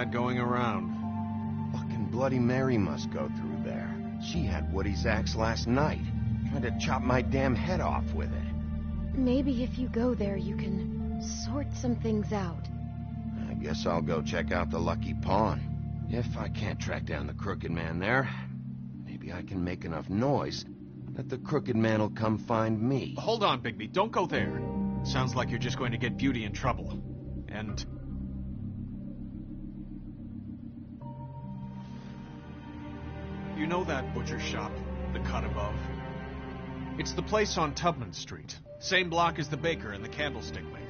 that going around. Fucking Bloody Mary must go through there. She had Woody's axe last night. Tried to chop my damn head off with it. Maybe if you go there, you can sort some things out. I guess I'll go check out the Lucky Pawn. If I can't track down the Crooked Man there, maybe I can make enough noise that the Crooked Man will come find me. Hold on, Bigby. Don't go there. Sounds like you're just going to get Beauty in trouble. And... you know that butcher shop, the cut above? It's the place on Tubman Street. Same block as the baker and the candlestick maker.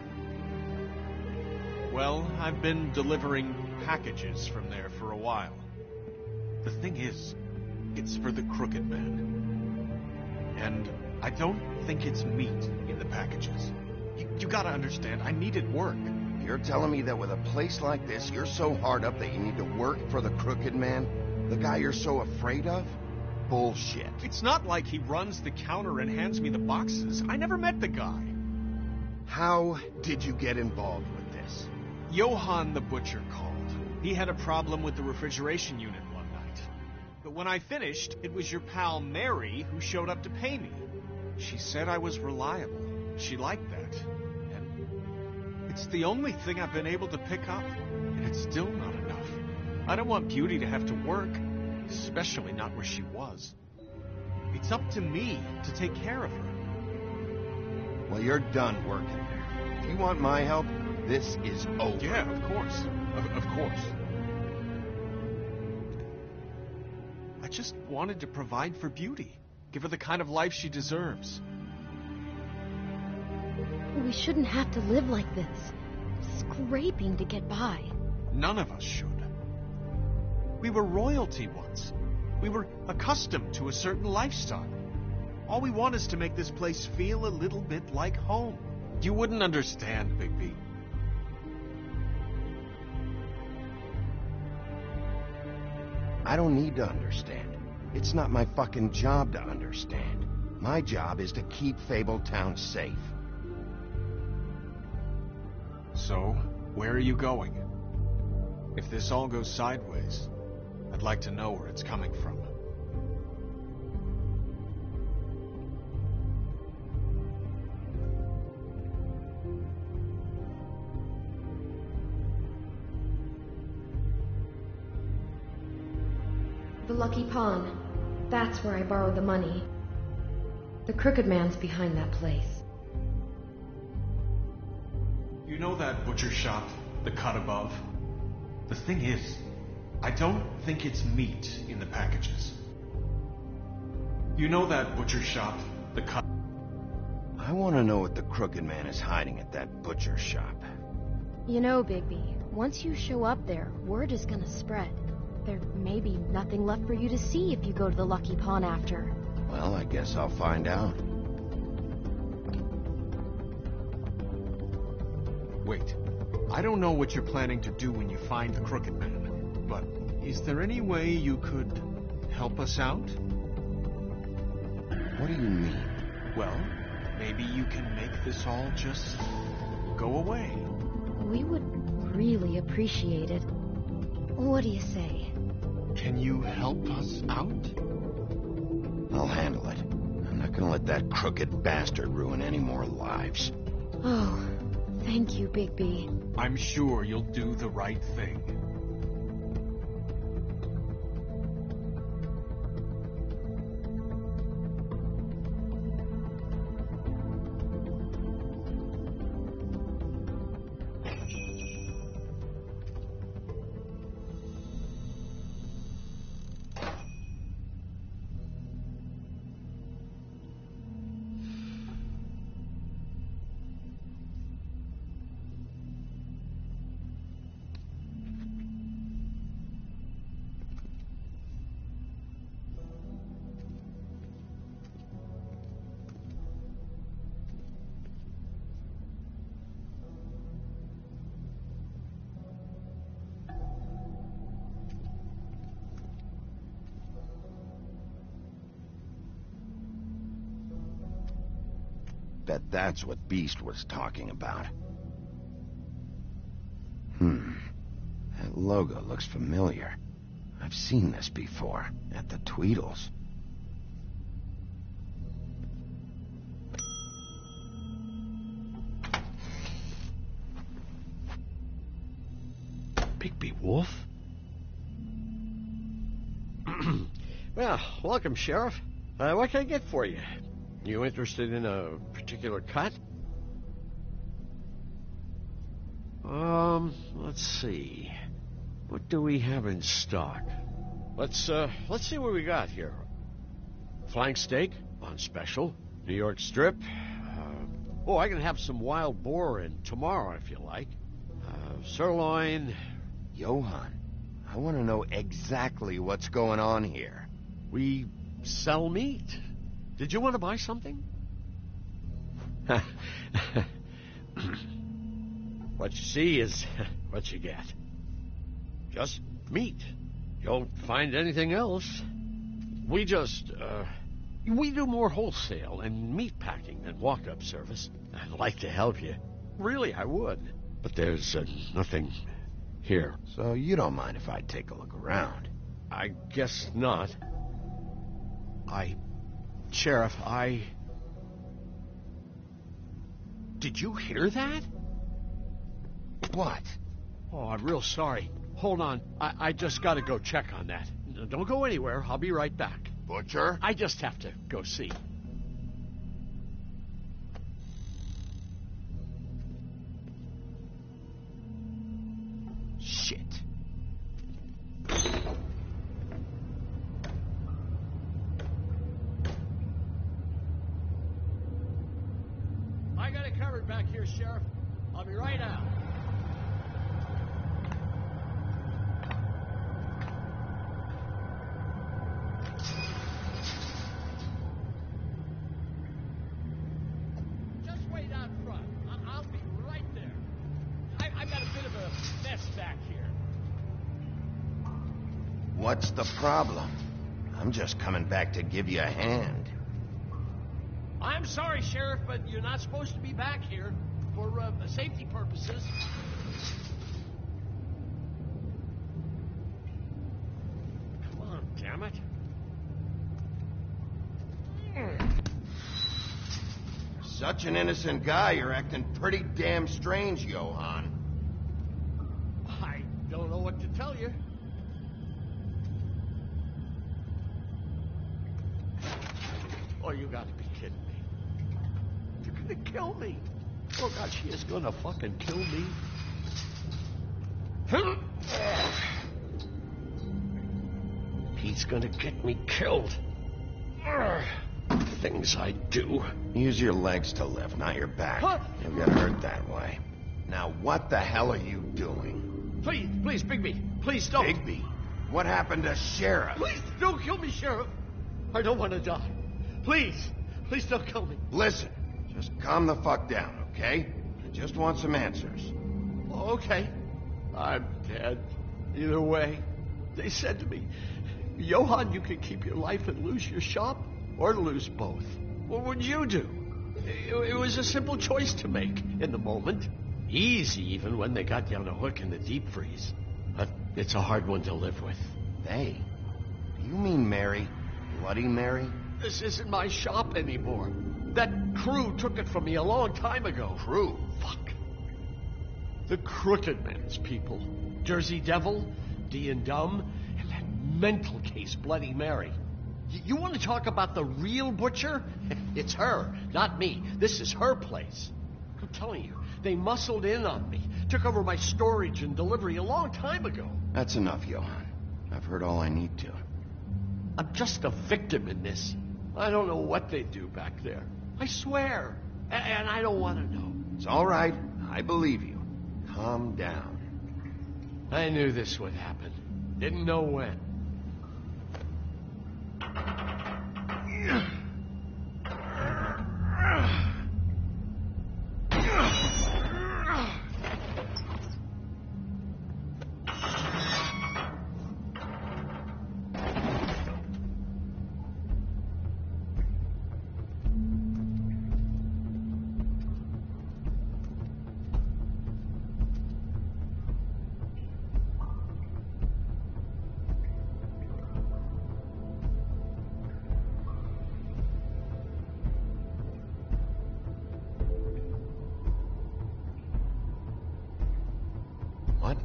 Well, I've been delivering packages from there for a while. The thing is, it's for the Crooked Man. And I don't think it's meat in the packages. You gotta understand, I needed work. You're telling me that with a place like this, you're so hard up that you need to work for the Crooked Man? The guy you're so afraid of? Bullshit. It's not like he runs the counter and hands me the boxes. I never met the guy. How did you get involved with this? Johann the butcher called. He had a problem with the refrigeration unit one night. But when I finished, it was your pal Mary who showed up to pay me. She said I was reliable. She liked that. And it's the only thing I've been able to pick up. And it's still not enough. I don't want Beauty to have to work, especially not where she was. It's up to me to take care of her. Well, you're done working there. If you want my help, this is over. Yeah, of course. Of course. I just wanted to provide for Beauty. Give her the kind of life she deserves. We shouldn't have to live like this, scraping to get by. None of us should. We were royalty once. We were accustomed to a certain lifestyle. All we want is to make this place feel a little bit like home. You wouldn't understand, Bigby. I don't need to understand. It's not my fucking job to understand. My job is to keep Fabletown safe. So, where are you going? If this all goes sideways, I'd like to know where it's coming from. The Lucky Pawn. That's where I borrowed the money. The Crooked Man's behind that place. You know that butcher shop, the cut above? The thing is, I don't think it's meat in the packages. You know that butcher shop, the cut... I want to know what the Crooked Man is hiding at that butcher shop. You know, Bigby, once you show up there, word is gonna spread. There may be nothing left for you to see if you go to the Lucky Pawn after. Well, I guess I'll find out. Wait, I don't know what you're planning to do when you find the Crooked Man, but is there any way you could help us out? What do you mean? Well, maybe you can make this all just go away. We would really appreciate it. What do you say? Can you help us out? I'll handle it. I'm not gonna let that crooked bastard ruin any more lives. Oh, thank you, Bigby. I'm sure you'll do the right thing. Bet that's what Beast was talking about. At logo looks familiar. I've seen this before, at the Tweedles. Bigby Wolf? Well, welcome, Sheriff. What can I get for you? You interested in a particular cut? Let's see. What do we have in stock? Let's see what we got here. Flank steak on special. New York strip. I can have some wild boar in tomorrow if you like. Sirloin. Johann, I want to know exactly what's going on here. We sell meat. Did you want to buy something? What you see is what you get. Just meat. You don't find anything else. We do more wholesale and meat packing than walk-up service. I'd like to help you. Really, I would. But there's nothing here. So you don't mind if I take a look around? I guess not. Sheriff, Did you hear that? What? Oh, I'm real sorry. Hold on. I just gotta go check on that. Don't go anywhere. I'll be right back. Butcher? I just have to go see. Shit. I got it covered back here, Sheriff. I'll be right out. Just wait out front. I'll be right there. I've got a bit of a mess back here. What's the problem? I'm just coming back to give you a hand. I'm sorry, Sheriff, but you're not supposed to be back here for safety purposes. Come on, damn it. Such an innocent guy, you're acting pretty damn strange, Johann. I don't know what to tell you. Oh, you gotta be kidding me. You're gonna kill me. Oh, God, she is gonna fucking kill me. He's gonna get me killed. Things I do. Use your legs to lift, not your back. Huh? You'll get hurt that way. Now, what the hell are you doing? Please, Bigby. Please don't. Bigby? What happened to Sheriff? Please don't kill me, Sheriff. I don't want to die. Please don't kill me. Listen, just calm the fuck down, okay? I just want some answers. Okay. I'm dead. Either way. They said to me, Johann, you can keep your life and lose your shop, or lose both. What would you do? It was a simple choice to make in the moment. Easy, even when they got you on a hook in the deep freeze. But it's a hard one to live with. They? Do you mean Mary? Bloody Mary? This isn't my shop anymore. That crew took it from me a long time ago. Crew? Fuck. The Crooked Man's people. Jersey Devil, D and Dumb, and that mental case, Bloody Mary. You want to talk about the real butcher? It's her, not me. This is her place. I'm telling you, they muscled in on me. Took over my storage and delivery a long time ago. That's enough, Johann. I've heard all I need to. I'm just a victim in this. I don't know what they do back there. I swear. And I don't want to know. It's all right. I believe you. Calm down. I knew this would happen. Didn't know when.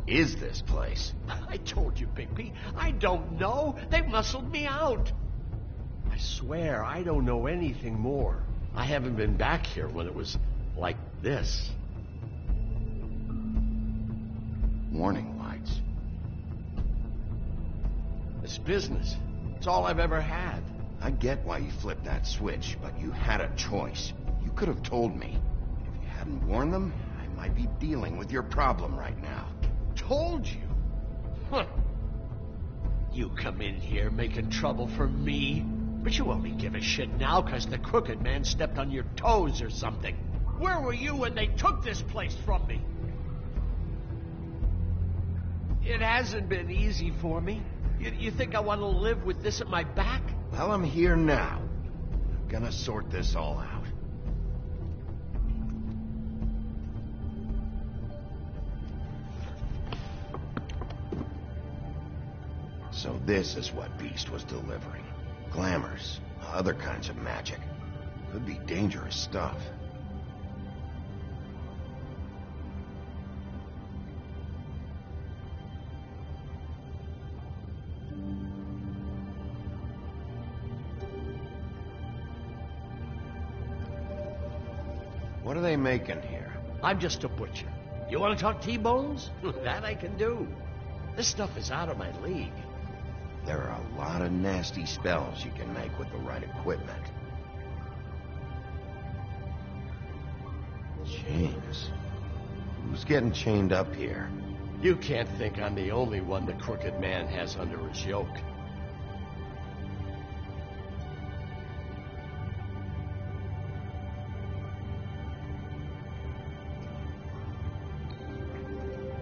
is this place? I told you, Bigby. I don't know. They muscled me out. I swear, I don't know anything more. I haven't been back here when it was like this. Warning lights. It's business. It's all I've ever had. I get why you flipped that switch, but you had a choice. You could have told me. If you hadn't warned them, I might be dealing with your problem right now. Told you? Huh. You come in here making trouble for me, but you only give a shit now because the crooked man stepped on your toes or something. Where were you when they took this place from me? It hasn't been easy for me. You think I want to live with this at my back? Well, I'm here now. I'm gonna sort this all out. So this is what Beast was delivering. Glamours, other kinds of magic. Could be dangerous stuff. What are they making here? I'm just a butcher. You want to talk T-bones? That I can do. This stuff is out of my league. There are a lot of nasty spells you can make with the right equipment. Chains. Who's getting chained up here? You can't think I'm the only one the crooked man has under his yoke.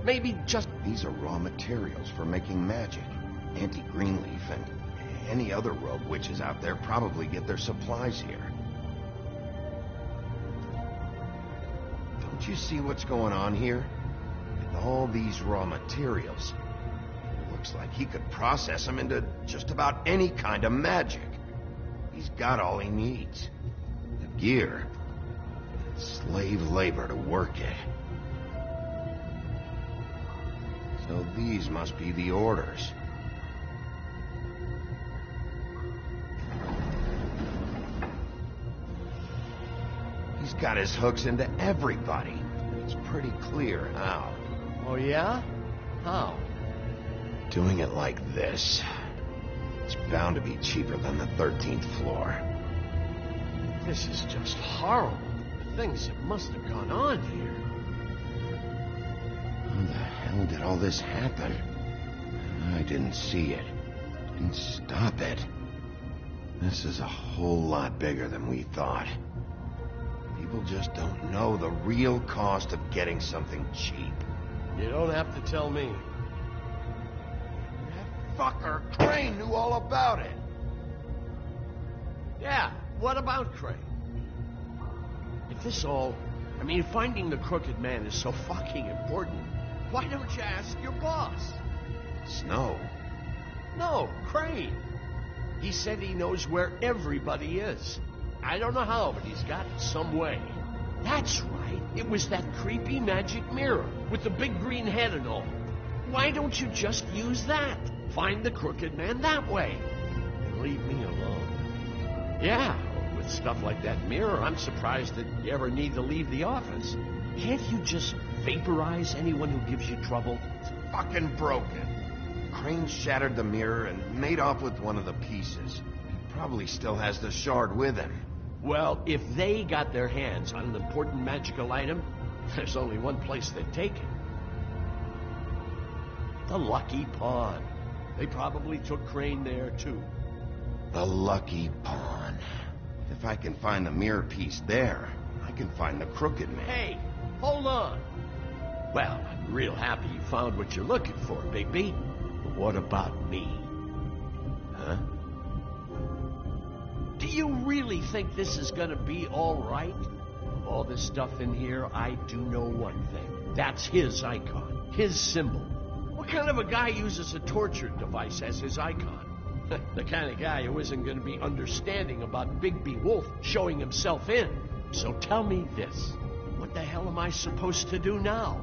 Maybe just... These are raw materials for making magic. Auntie Greenleaf and any other rogue witches out there probably get their supplies here. Don't you see what's going on here? With all these raw materials, it looks like he could process them into just about any kind of magic. He's got all he needs. The gear, and slave labor to work it. So these must be the orders. He's got his hooks into everybody. It's pretty clear how. Oh, yeah? How? Doing it like this. It's bound to be cheaper than the 13th floor. This is just horrible. The things that must have gone on here. How the hell did all this happen? I didn't see it. Didn't stop it. This is a whole lot bigger than we thought. People just don't know the real cost of getting something cheap. You don't have to tell me. That fucker Crane knew all about it. Yeah, what about Crane? If this all... finding the crooked man is so fucking important, why don't you ask your boss? Snow? No, Crane. He said he knows where everybody is. I don't know how, but he's got it some way. That's right. It was that creepy magic mirror with the big green head and all. Why don't you just use that? Find the crooked man that way. And leave me alone. Yeah, with stuff like that mirror, I'm surprised that you ever need to leave the office. Can't you just vaporize anyone who gives you trouble? It's fucking broken. Crane shattered the mirror and made off with one of the pieces. He probably still has the shard with him. Well, if they got their hands on an important magical item, there's only one place they'd take it. The Lucky Pawn. They probably took Crane there, too. The Lucky Pawn. If I can find the mirror piece there, I can find the crooked man. Hey, hold on. Well, I'm real happy you found what you're looking for, Bigby. But what about me? Huh? Do you really think this is gonna be all right? Of all this stuff in here, I do know one thing. That's his icon, his symbol. What kind of a guy uses a torture device as his icon? The kind of guy who isn't gonna be understanding about Bigby Wolf showing himself in. So tell me this. What the hell am I supposed to do now?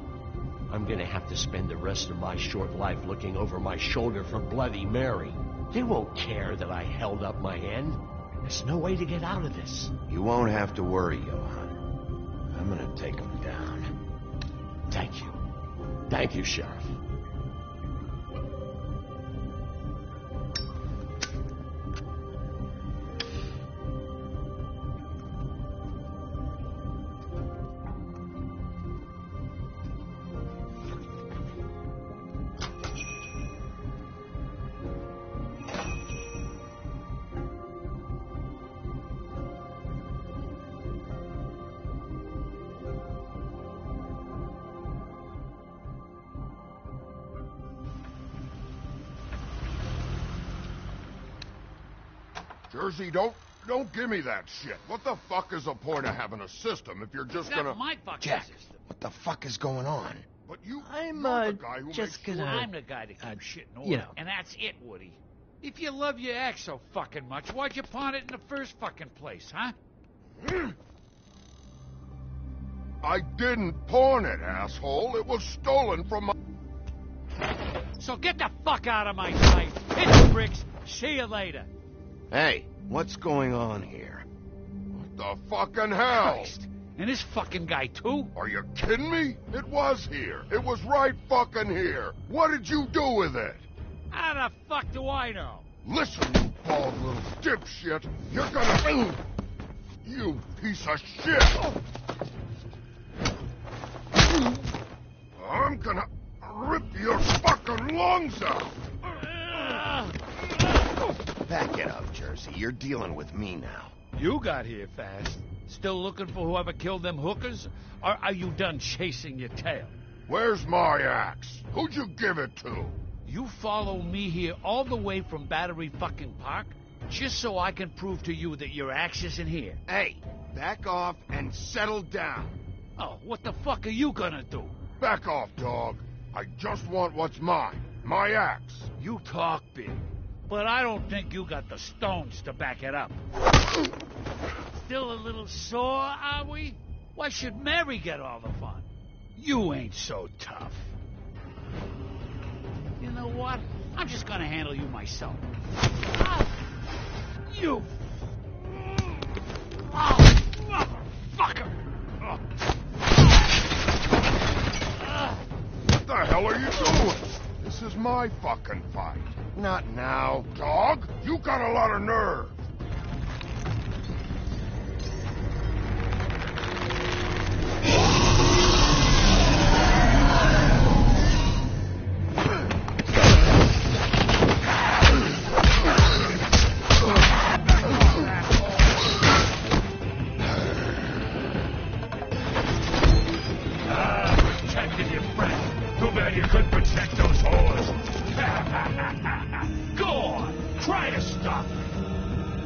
I'm gonna have to spend the rest of my short life looking over my shoulder for Bloody Mary. They won't care that I held up my hand. There's no way to get out of this. You won't have to worry, Johann. I'm gonna take him down. Thank you. Thank you, Sheriff. Jersey, don't give me that shit. What the fuck is the point of having a system if you're just gonna... my fucking Jack, system. what the fuck is going on? But you're I'm, the guy who just makes gonna- sure... I'm the guy that keeps shit in order, you know. and that's it, Woody. If you love your ex so fucking much, why'd you pawn it in the first fucking place, huh? I didn't pawn it, asshole. It was stolen from my... So get the fuck out of my sight. Hit the bricks. See you later. Hey, what's going on here? What the fucking hell? Christ. And this fucking guy, too? Are you kidding me? It was here. It was right fucking here. What did you do with it? How the fuck do I know? Listen, you bald little dipshit. You're gonna... You piece of shit. I'm gonna rip your fucking lungs out. Back it up, Jersey. You're dealing with me now. You got here fast. Still looking for whoever killed them hookers? Or are you done chasing your tail? Where's my axe? Who'd you give it to? You follow me here all the way from Battery fucking Park just so I can prove to you that your axe isn't here. Hey, back off and settle down. Oh, what the fuck are you gonna do? Back off, dog. I just want what's mine. My axe. You talk big, but I don't think you got the stones to back it up. Still a little sore, are we? Why should Mary get all the fun? You ain't so tough. You know what? I'm just gonna handle you myself. Ah! You... Oh, motherfucker! Oh. What the hell are you doing? This is my fucking fight. Not now. Dog, you got a lot of nerve. Protected your friend. Too bad you couldn't protect those whores. Go on, try to stop me.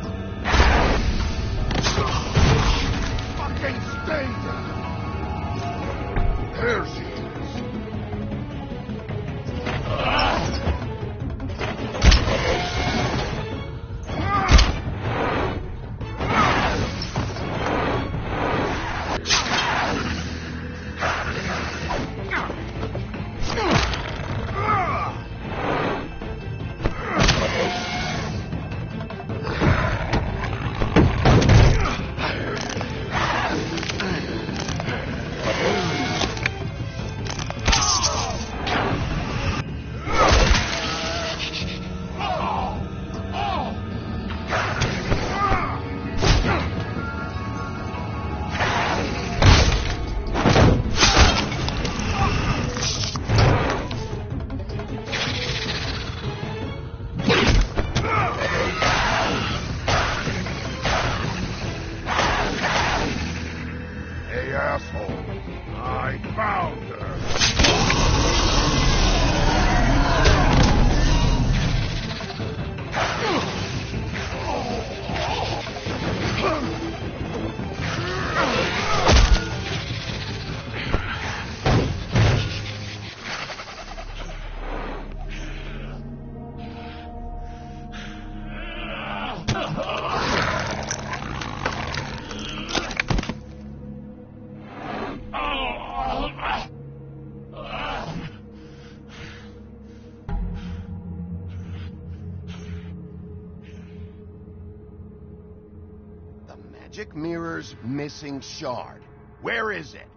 magic mirror's missing shard. Where is it?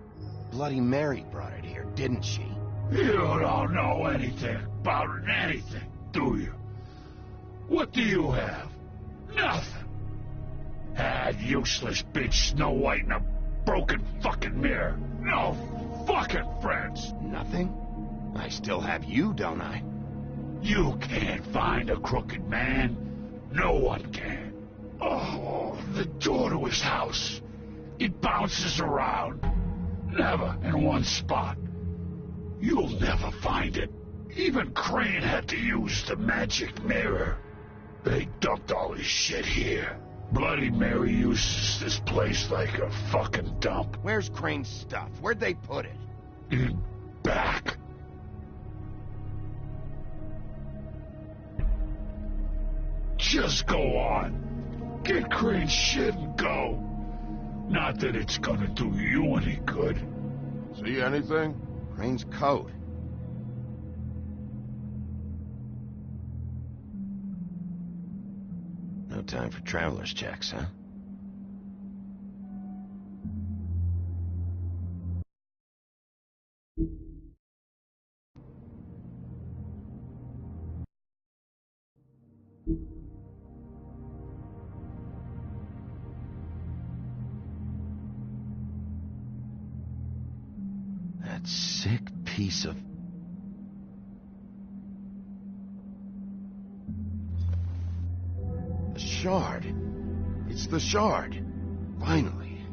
Bloody Mary brought it here, didn't she? You don't know anything about anything, do you? What do you have? Nothing. Ah, useless bitch Snow White in a broken fucking mirror. No fucking friends. Nothing? I still have you, don't I? You can't find a crooked man. No one can. Oh, the door to his house. It bounces around. Never in one spot. You'll never find it. Even Crane had to use the magic mirror. They dumped all his shit here. Bloody Mary uses this place like a fucking dump. Where's Crane's stuff? Where'd they put it? In back. Just go on. Get Crane's shit and go. Not that it's gonna do you any good. See anything? Crane's coat. No time for traveler's checks, huh? That sick piece of... The shard. It's the shard. Finally.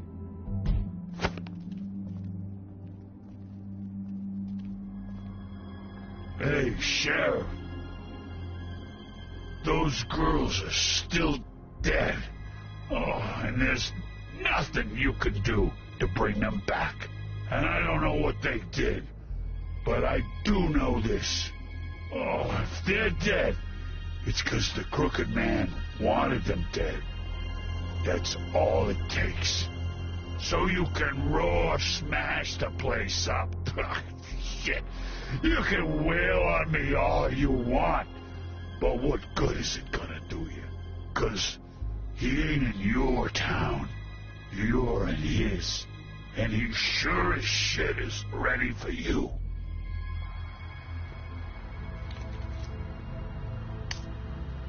Hey, Sheriff. Those girls are still dead. Oh, and there's nothing you can do to bring them back. And I don't know what they did, but I do know this. Oh, if they're dead, it's 'cause the crooked man wanted them dead. That's all it takes. So you can raw smash the place up. Shit. You can wail on me all you want, but what good is it gonna do you? 'Cause he ain't in your town. You're in his. And he sure as shit is ready for you.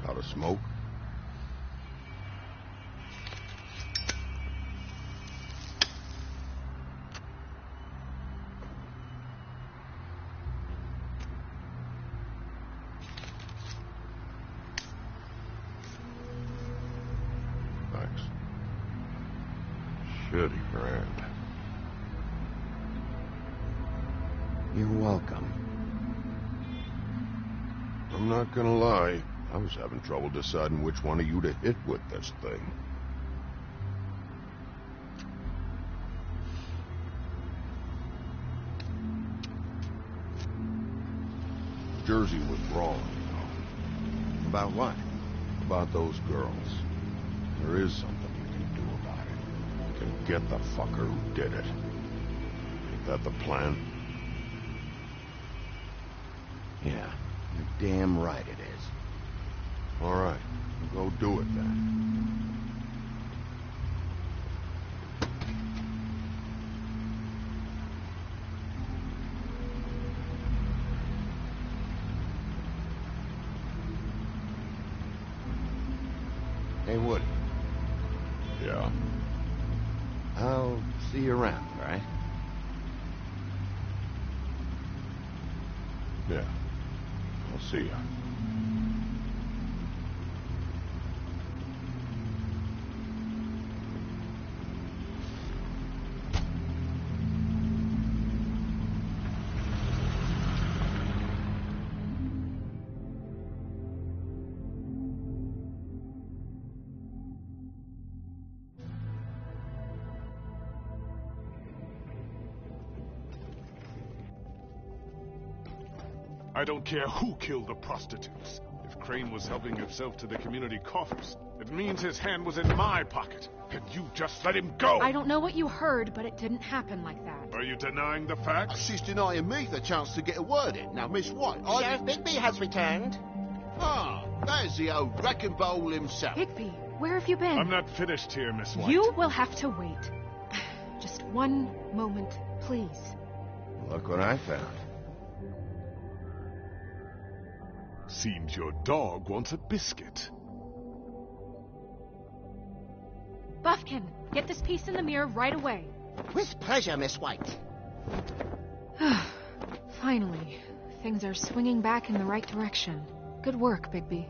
Out of smoke? Thanks. Shitty brand. You're welcome. I'm not gonna lie. I was having trouble deciding which one of you to hit with this thing. Jersey was wrong, you know. About what? About those girls. There is something you can do about it. You can get the fucker who did it. Ain't that the plan? Yeah, you're damn right it is. All right, go do it then. Hey, Woody. Yeah. I'll see you around, all right? Yeah. I'll see ya. I don't care who killed the prostitutes. If Crane was helping himself to the community coffers, it means his hand was in my pocket, and you just let him go! I don't know what you heard, but it didn't happen like that. Are you denying the facts? She's denying me the chance to get a word in. Now, Miss White, Sheriff Bigby has returned. Ah, there's the old wrecking bowl himself. Higby, Where have you been? I'm not finished here, Miss White. You will have to wait. Just one moment, please. Look what I found. Seems your dog wants a biscuit. Buffkin, get this piece in the mirror right away. With pleasure, Miss White. Finally, things are swinging back in the right direction. Good work, Bigby.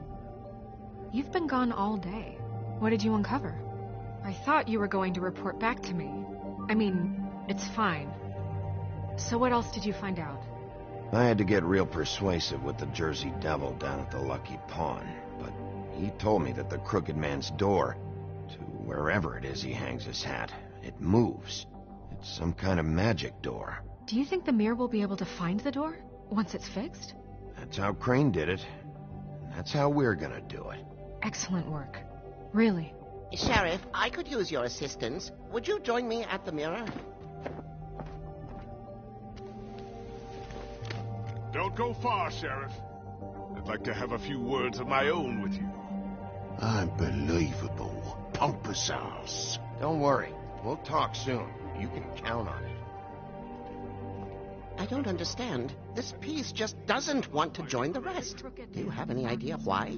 You've been gone all day. What did you uncover? I thought you were going to report back to me. I mean, it's fine. So what else did you find out? I had to get real persuasive with the Jersey Devil down at the Lucky Pawn, but he told me that the Crooked Man's door, to wherever it is he hangs his hat, it moves. It's some kind of magic door. Do you think the mirror will be able to find the door once it's fixed? That's how Crane did it. And that's how we're gonna do it. Excellent work. Really. Sheriff, I could use your assistance. Would you join me at the mirror? Don't go far, Sheriff. I'd like to have a few words of my own with you. Unbelievable. Pompous ass. Don't worry. We'll talk soon. You can count on it. I don't understand. This piece just doesn't want to join the rest. Do you have any idea why?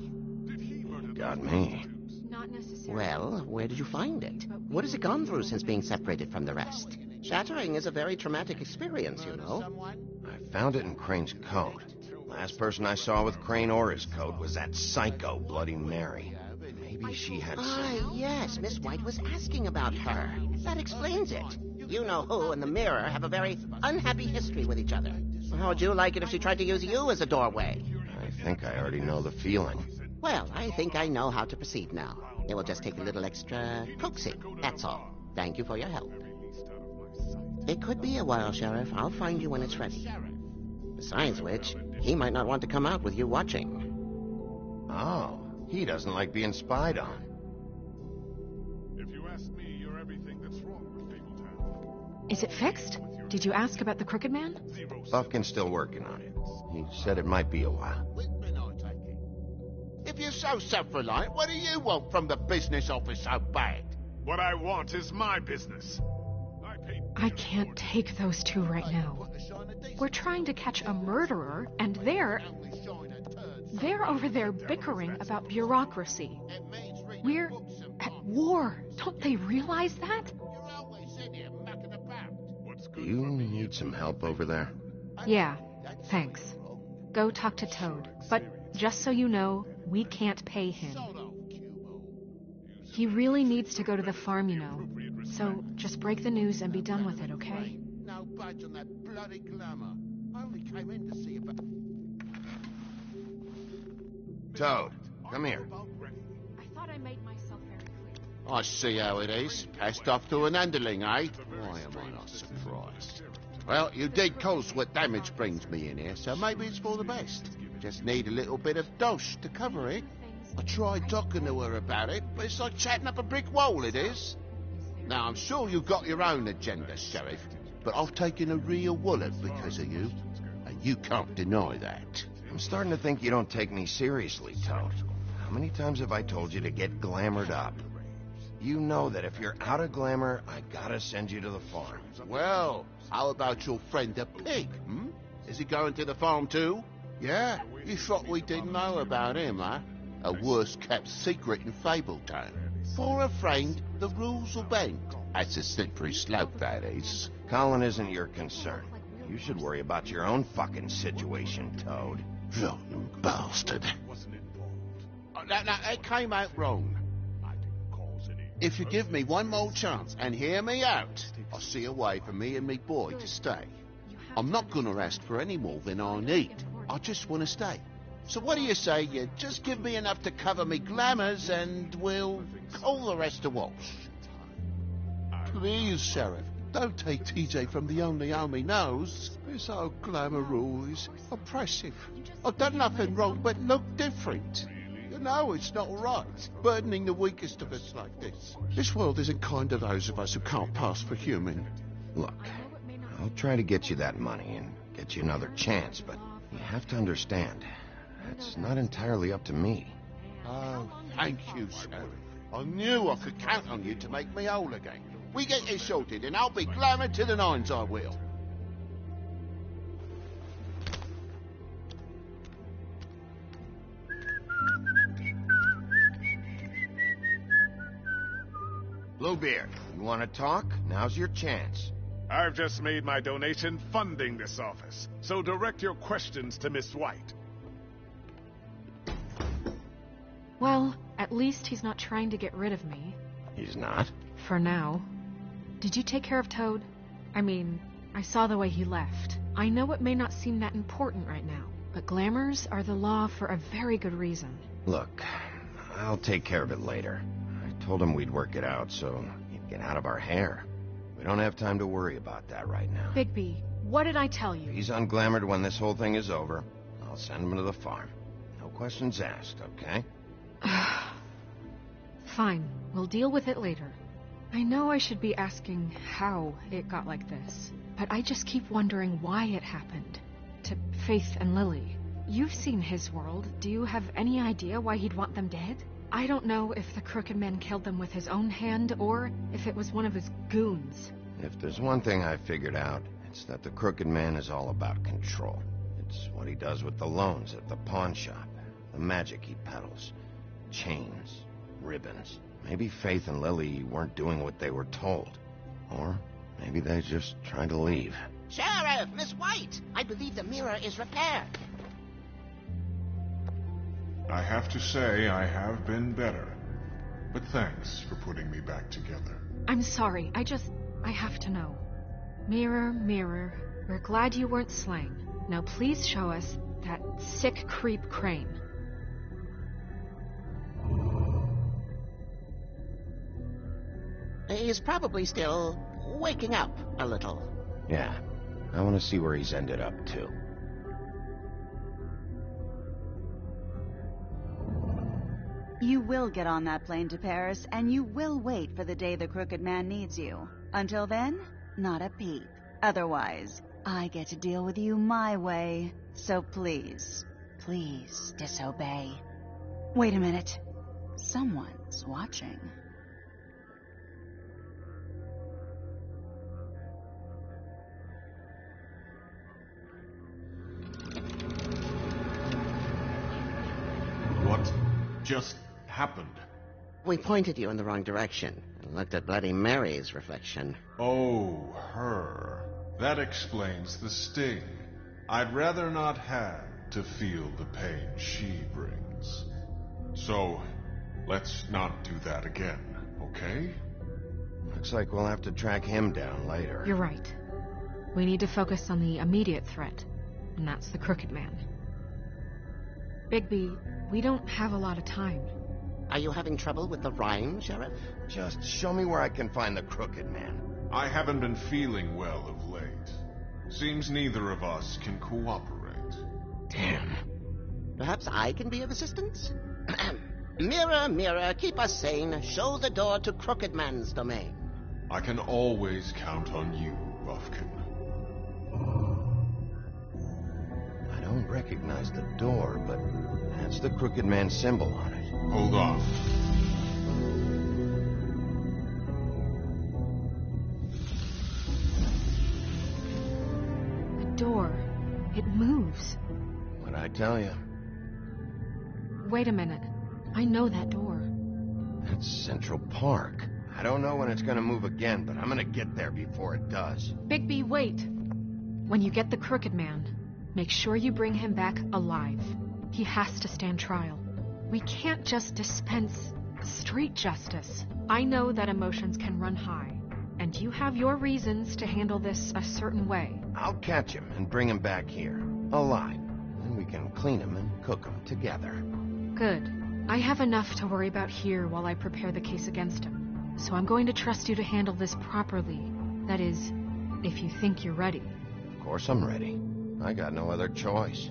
Got me. Not necessarily. Well, where did you find it? What has it gone through since being separated from the rest? Shattering is a very traumatic experience, you know. I found it in Crane's coat. Last person I saw with Crane or his coat was that psycho Bloody Mary. Maybe she had some... Yes, Miss White was asking about her. That explains it. You know who and the mirror have a very unhappy history with each other. How would you like it if she tried to use you as a doorway? I think I already know the feeling. Well, I think I know how to proceed now. It will just take a little extra coaxing, that's all. Thank you for your help. It could be a while, Sheriff. I'll find you when it's ready. Besides which, he might not want to come out with you watching. Oh, he doesn't like being spied on. If you ask me, you're everything that's wrong with Fabletown. Is it fixed? Did you ask about the Crooked Man? Buffkin's still working on it. He said it might be a while. If you're so self-reliant, what do you want from the business office so bad? What I want is my business. I can't take those two right now. We're trying to catch a murderer, and they're over there bickering about bureaucracy. We're at war. Don't they realize that? Do you need some help over there? Yeah, thanks. Go talk to Toad. But just so you know, we can't pay him. He really needs to go to the farm, you know. So just break the news and be done with it, okay? No budge on that bloody glamour. I only came in to see about... Toad, come here. I thought I made myself very clear. I see how it is. Passed off to an underling, eh? Why am I not surprised? Well, you did cause what damage brings me in here, so maybe it's for the best. Just need a little bit of dosh to cover it. I tried talking to her about it, but it's like chatting up a brick wall, it is. Now, I'm sure you've got your own agenda, Sheriff, but I've taken a real wallet because of you, and you can't deny that. I'm starting to think you don't take me seriously, Toad. How many times have I told you to get glamored up? You know that if you're out of glamour, I gotta send you to the farm. Well, how about your friend the pig, hmm? Is he going to the farm too? Yeah? You thought we didn't know about him, huh? A worst-kept secret in Fabletown. For a friend, the rules will bend. That's a slippery slope, that is. Colin isn't your concern. You should worry about your own fucking situation, Toad. Rotten bastard. Now, it came out wrong. If you give me one more chance and hear me out, I'll see a way for me and me boy to stay. I'm not gonna ask for any more than I need. I just want to stay. So what do you say you just give me enough to cover me glamours and we'll call the rest a wash? Please, Sheriff, don't take TJ from the only home he knows. This old glamour rule is oppressive. I've done nothing wrong but look different. You know it's not right, burdening the weakest of us like this. This world isn't kind to those of us who can't pass for human. Look, I'll try to get you that money and get you another chance, but you have to understand, that's not entirely up to me. Oh, thank you, Sheriff. I knew I could count on you to make me whole again. We get this sorted and I'll be glamoured to the nines, I will. Bluebeard, you want to talk? Now's your chance. I've just made my donation funding this office, so direct your questions to Miss White. Well, at least he's not trying to get rid of me. He's not? For now. Did you take care of Toad? I mean, I saw the way he left. I know it may not seem that important right now, but glamours are the law for a very good reason. Look, I'll take care of it later. I told him we'd work it out, so he'd get out of our hair. We don't have time to worry about that right now. Bigby, what did I tell you? If he's unglamoured when this whole thing is over, I'll send him to the farm. No questions asked, okay? Fine, we'll deal with it later. I know I should be asking how it got like this, but I just keep wondering why it happened. To Faith and Lily. You've seen his world. Do you have any idea why he'd want them dead? I don't know if the Crooked Man killed them with his own hand, or if it was one of his goons. If there's one thing I figured out, it's that the Crooked Man is all about control. It's what he does with the loans at the pawn shop, the magic he peddles, chains, ribbons. Maybe Faith and Lily weren't doing what they were told. Or maybe they just tried to leave. Sheriff, Miss White, I believe the mirror is repaired. I have to say I have been better. But thanks for putting me back together. I'm sorry, I have to know. Mirror, mirror, we're glad you weren't slain. Now please show us that sick creep Crane. He's probably still waking up a little. Yeah, I want to see where he's ended up, too. You will get on that plane to Paris, and you will wait for the day the Crooked Man needs you. Until then, not a peep. Otherwise, I get to deal with you my way. So please, please disobey. Wait a minute. Someone's watching. What just happened? We pointed you in the wrong direction and looked at Bloody Mary's reflection. Oh, her. That explains the sting. I'd rather not have to feel the pain she brings. So, let's not do that again, okay? Looks like we'll have to track him down later. You're right. We need to focus on the immediate threat, and that's the Crooked Man. Bigby, we don't have a lot of time. Are you having trouble with the rhyme, Sheriff? Just show me where I can find the Crooked Man. I haven't been feeling well of late. Seems neither of us can cooperate. Damn. Perhaps I can be of assistance? Mirror, mirror, keep us sane. Show the door to Crooked Man's domain. I can always count on you, Buffkin. I don't recognize the door, but that's the Crooked Man symbol on it. Hold on. The door. It moves. What'd I tell you? Wait a minute. I know that door. That's Central Park. I don't know when it's gonna move again, but I'm gonna get there before it does. Bigby, wait. When you get the Crooked Man, make sure you bring him back alive. He has to stand trial. We can't just dispense street justice. I know that emotions can run high, and you have your reasons to handle this a certain way. I'll catch him and bring him back here, alive. Then we can clean him and cook him together. Good. I have enough to worry about here while I prepare the case against him. So I'm going to trust you to handle this properly. That is, if you think you're ready. Of course I'm ready. I got no other choice.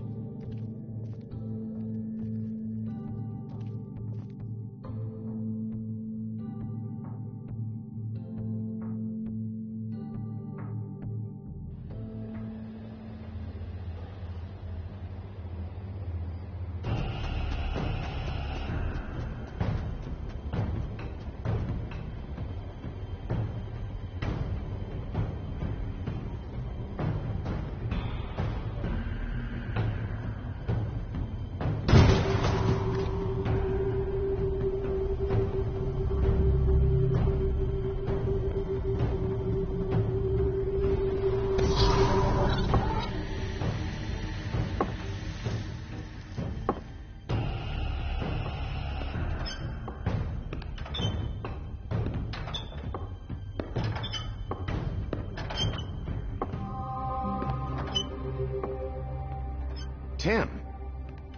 Tim,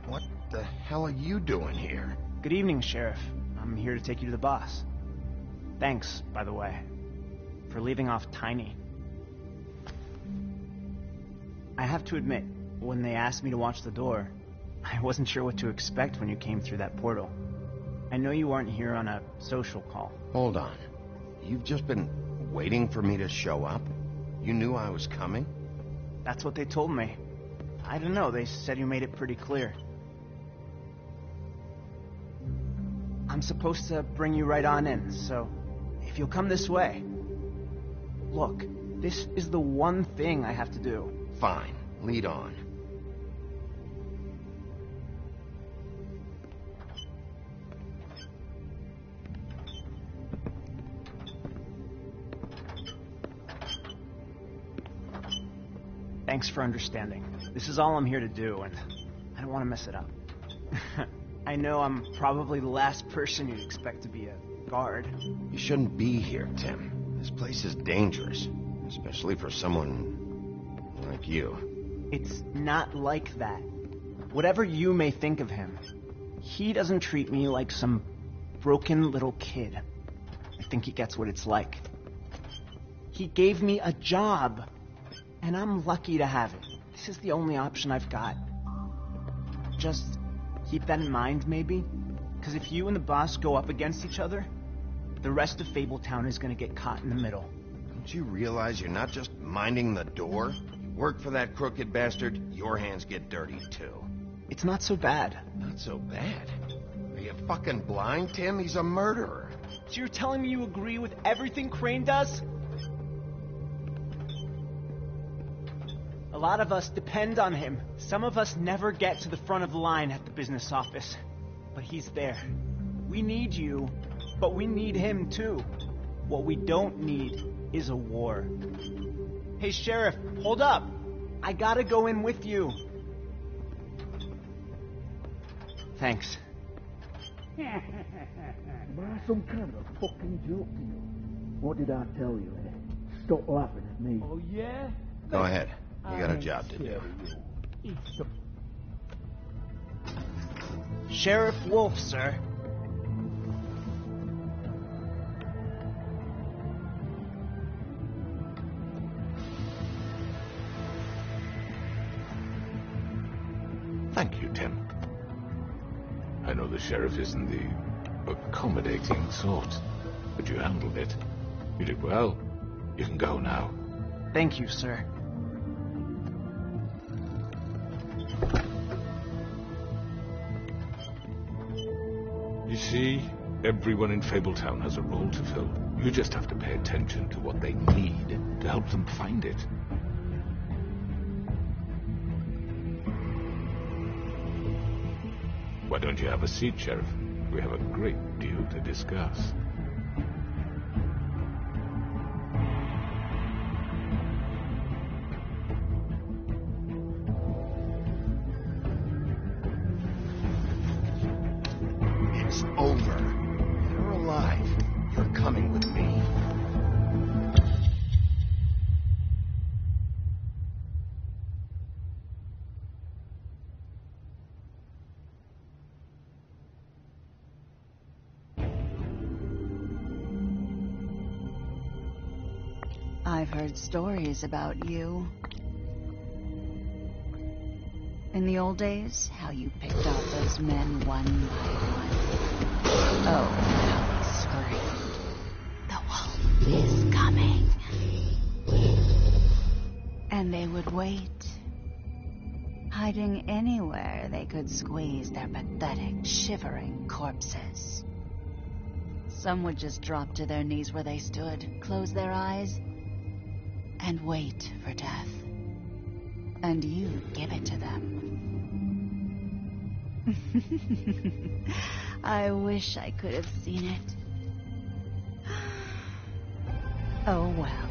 what the hell are you doing here? Good evening, Sheriff. I'm here to take you to the boss. Thanks, by the way, for leaving off Tiny. I have to admit, when they asked me to watch the door, I wasn't sure what to expect when you came through that portal. I know you aren't here on a social call. Hold on. You've just been waiting for me to show up? You knew I was coming? That's what they told me. I don't know, they said you made it pretty clear. I'm supposed to bring you right on in, so if you'll come this way. Look, this is the one thing I have to do. Fine, lead on. Thanks for understanding. This is all I'm here to do, and I don't want to mess it up. I know I'm probably the last person you'd expect to be a guard. You shouldn't be here, Tim. This place is dangerous, especially for someone like you. It's not like that. Whatever you may think of him, he doesn't treat me like some broken little kid. I think he gets what it's like. He gave me a job, and I'm lucky to have it. This is the only option I've got. Just keep that in mind, maybe? Because if you and the boss go up against each other, the rest of Fabletown is going to get caught in the middle. Don't you realize you're not just minding the door? You work for that crooked bastard, your hands get dirty, too. It's not so bad. Not so bad? Are you fucking blind, Tim? He's a murderer. So you're telling me you agree with everything Crane does? A lot of us depend on him. Some of us never get to the front of the line at the business office. But he's there. We need you, but we need him too. What we don't need is a war. Hey, Sheriff, hold up. I gotta go in with you. Thanks. Am I some kind of a fucking joke to you? What did I tell you, eh? Stop laughing at me. Oh, yeah? Go ahead. You got a job to do. Sheriff Wolf, sir. Thank you, Tim. I know the sheriff isn't the accommodating sort, but you handled it. You did well. You can go now. Thank you, sir. You see, everyone in Fabletown has a role to fill. You just have to pay attention to what they need to help them find it. Why don't you have a seat, Sheriff? We have a great deal to discuss. It's over. Dead or alive, you're coming with me. I've heard stories about you. In the old days, how you picked off those men one by one. Oh, how they screamed. The wolf is coming. And they would wait, hiding anywhere they could squeeze their pathetic, shivering corpses. Some would just drop to their knees where they stood, close their eyes, and wait for death. And you'd give it to them. I wish I could have seen it. Oh well.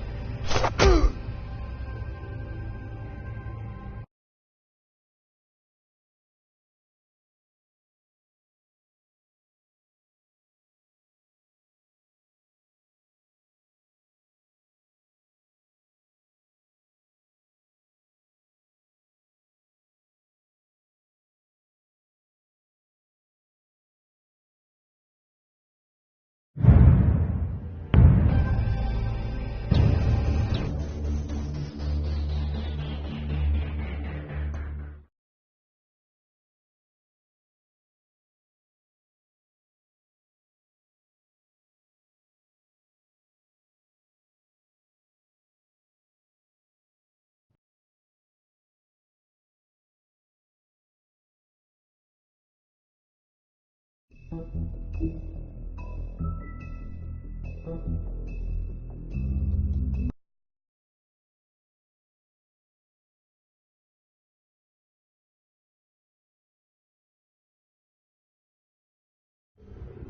I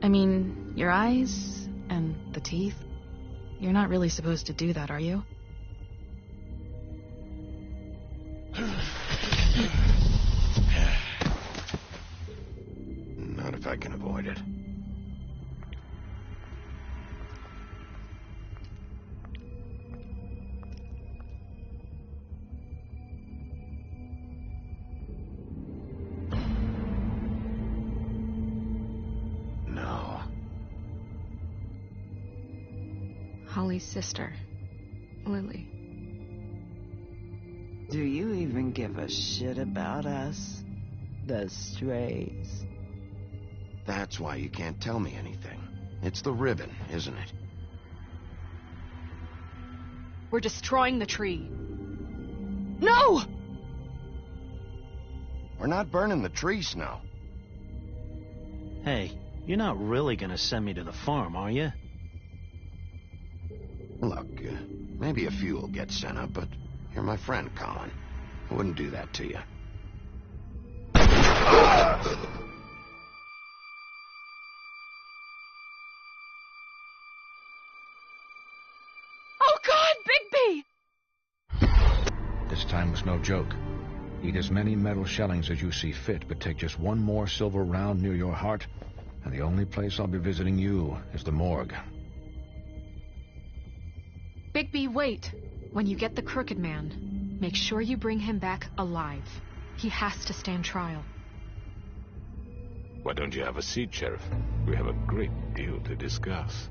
mean, your eyes and the teeth. You're not really supposed to do that, are you? Not if I can avoid it. Holly's sister, Lily. Do you even give a shit about us? The strays? That's why you can't tell me anything. It's the ribbon, isn't it? We're destroying the tree. No! We're not burning the tree, Snow. Hey, you're not really gonna send me to the farm, are you? Look, maybe a few will get sent up, but you're my friend, Colin. I wouldn't do that to you. Oh God, Bigby! This time was no joke. Eat as many metal shellings as you see fit, but take just one more silver round near your heart, and the only place I'll be visiting you is the morgue. Bigby, wait. When you get the Crooked Man, make sure you bring him back alive. He has to stand trial. Why don't you have a seat, Sheriff? We have a great deal to discuss.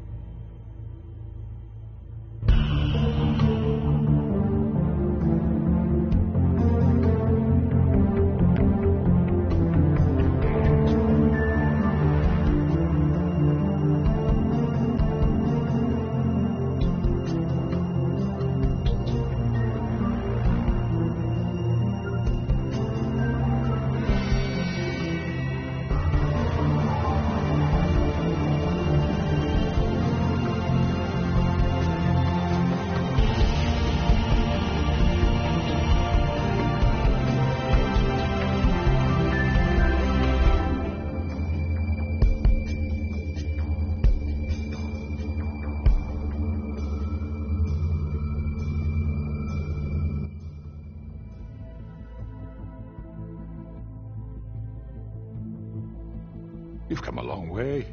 You've come a long way.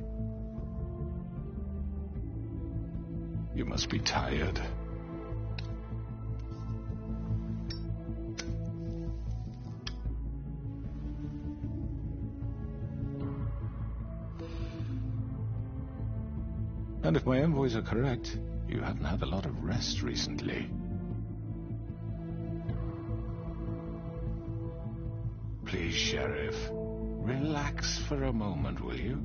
You must be tired. And if my envoys are correct, you haven't had a lot of rest recently. Please, Sheriff. Relax for a moment, will you?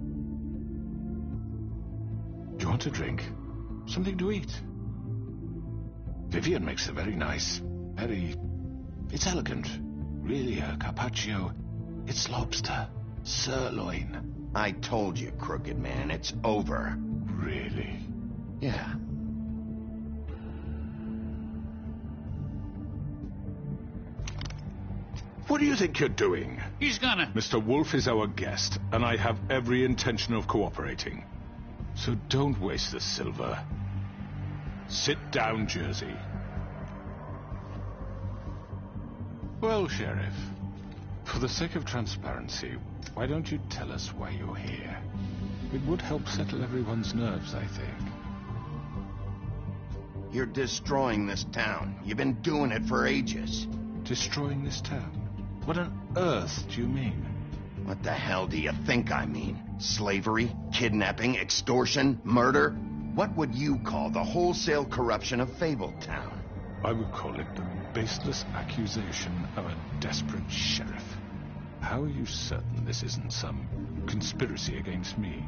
Do you want a drink? Something to eat? Vivian makes a very nice, it's elegant. Really a carpaccio. It's lobster. Sirloin. I told you, Crooked Man, it's over. Really? Yeah. What do you think you're doing? He's gonna... Mr. Wolf is our guest, and I have every intention of cooperating. So don't waste the silver. Sit down, Jersey. Well, Sheriff, for the sake of transparency, why don't you tell us why you're here? It would help settle everyone's nerves, I think. You're destroying this town. You've been doing it for ages. Destroying this town? What on earth do you mean? What the hell do you think I mean? Slavery, kidnapping, extortion, murder? What would you call the wholesale corruption of Fabletown? I would call it the baseless accusation of a desperate sheriff. How are you certain this isn't some conspiracy against me?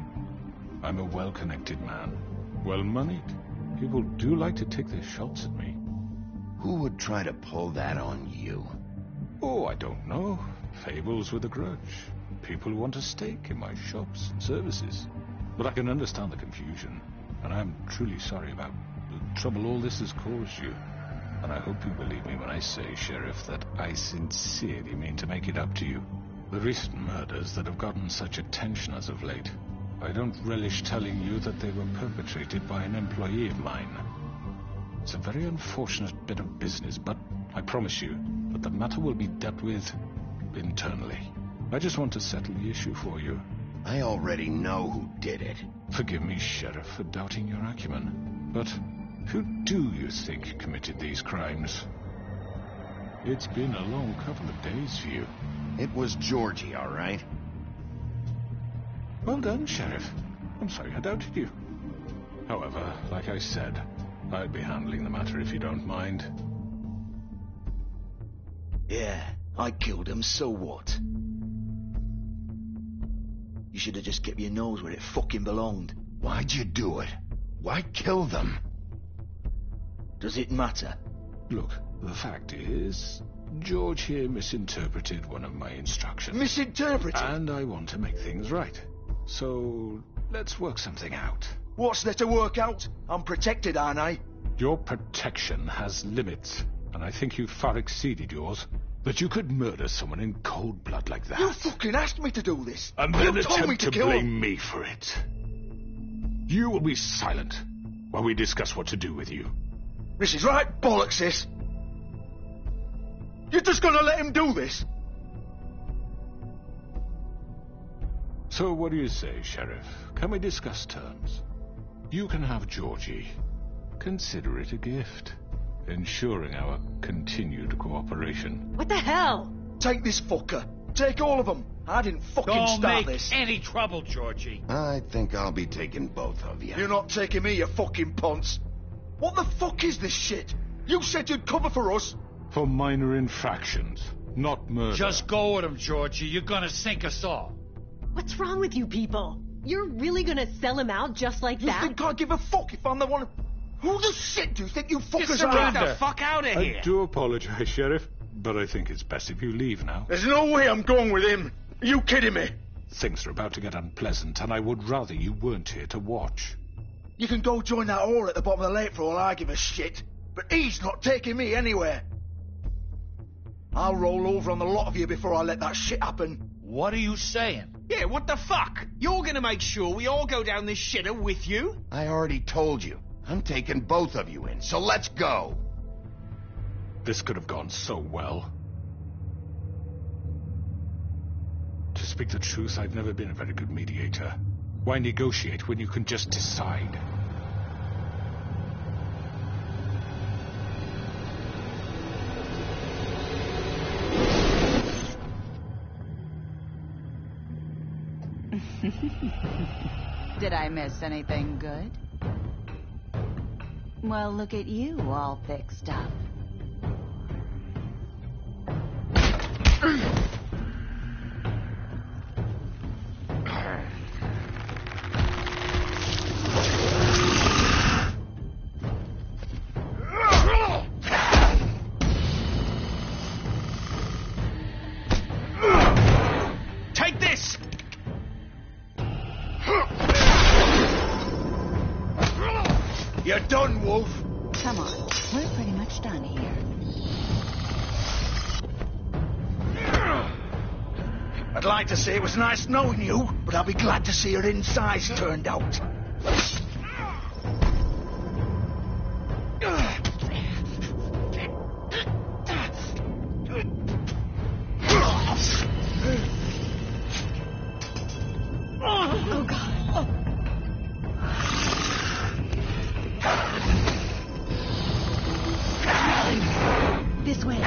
I'm a well-connected man, well-moneyed. People do like to take their shots at me. Who would try to pull that on you? Oh, I don't know. Fables with a grudge. people who want a stake in my shops and services. But I can understand the confusion, and I'm truly sorry about the trouble all this has caused you. And I hope you believe me when I say, Sheriff, that I sincerely mean to make it up to you. The recent murders that have gotten such attention as of late, I don't relish telling you that they were perpetrated by an employee of mine. It's a very unfortunate bit of business, but I promise you that the matter will be dealt with internally. I just want to settle the issue for you. I already know who did it. Forgive me, Sheriff, for doubting your acumen, but who do you think committed these crimes? It's been a long couple of days for you. It was Georgie, all right. Well done, Sheriff. I'm sorry I doubted you. However, like I said, I'd be handling the matter if you don't mind. Yeah, I killed him, so what? You should have just kept your nose where it fucking belonged. Why'd you do it? Why kill them? Does it matter? Look, the fact is, George here misinterpreted one of my instructions. Misinterpreted? And I want to make things right. So, let's work something out. What's there to work out? I'm protected, aren't I? Your protection has limits, and I think you've far exceeded yours. That you could murder someone in cold blood like that. You fucking asked me to do this. And then you told me attempt to kill blame him. me for it. You will be silent while we discuss what to do with you. This is right bollocks, this. You're just gonna let him do this? So what do you say, Sheriff? Can we discuss terms? You can have Georgie. Consider it a gift, ensuring our continued cooperation. What the hell? Take this fucker. Take all of them. I didn't fucking Don't start make this. any trouble, Georgie. I think I'll be taking both of you. You're not taking me, you fucking ponce. What the fuck is this shit? You said you'd cover for us. For minor infractions, not murder. Just go with him, Georgie. You're gonna sink us all. What's wrong with you people? You're really gonna sell him out just like that? You think I give a fuck if I'm the one... Who the shit do you think you fuckers are? Get the fuck out of here. I do apologize, Sheriff, but I think it's best if you leave now. There's no way I'm going with him. Are you kidding me? Things are about to get unpleasant, and I would rather you weren't here to watch. You can go join that whore at the bottom of the lake for all I give a shit. But he's not taking me anywhere. I'll roll over on the lot of you before I let that shit happen. What are you saying? Yeah, what the fuck? You're gonna make sure we all go down this shitter with you? I already told you. I'm taking both of you in, so let's go. This could have gone so well. To speak the truth, I've never been a very good mediator. Why negotiate when you can just decide? Did I miss anything good? Well, look at you, all fixed up. Take this! You're done, Wolf. Come on, we're pretty much done here. I'd like to say it was nice knowing you, but I'll be glad to see your insides turned out. Oh, God. This way.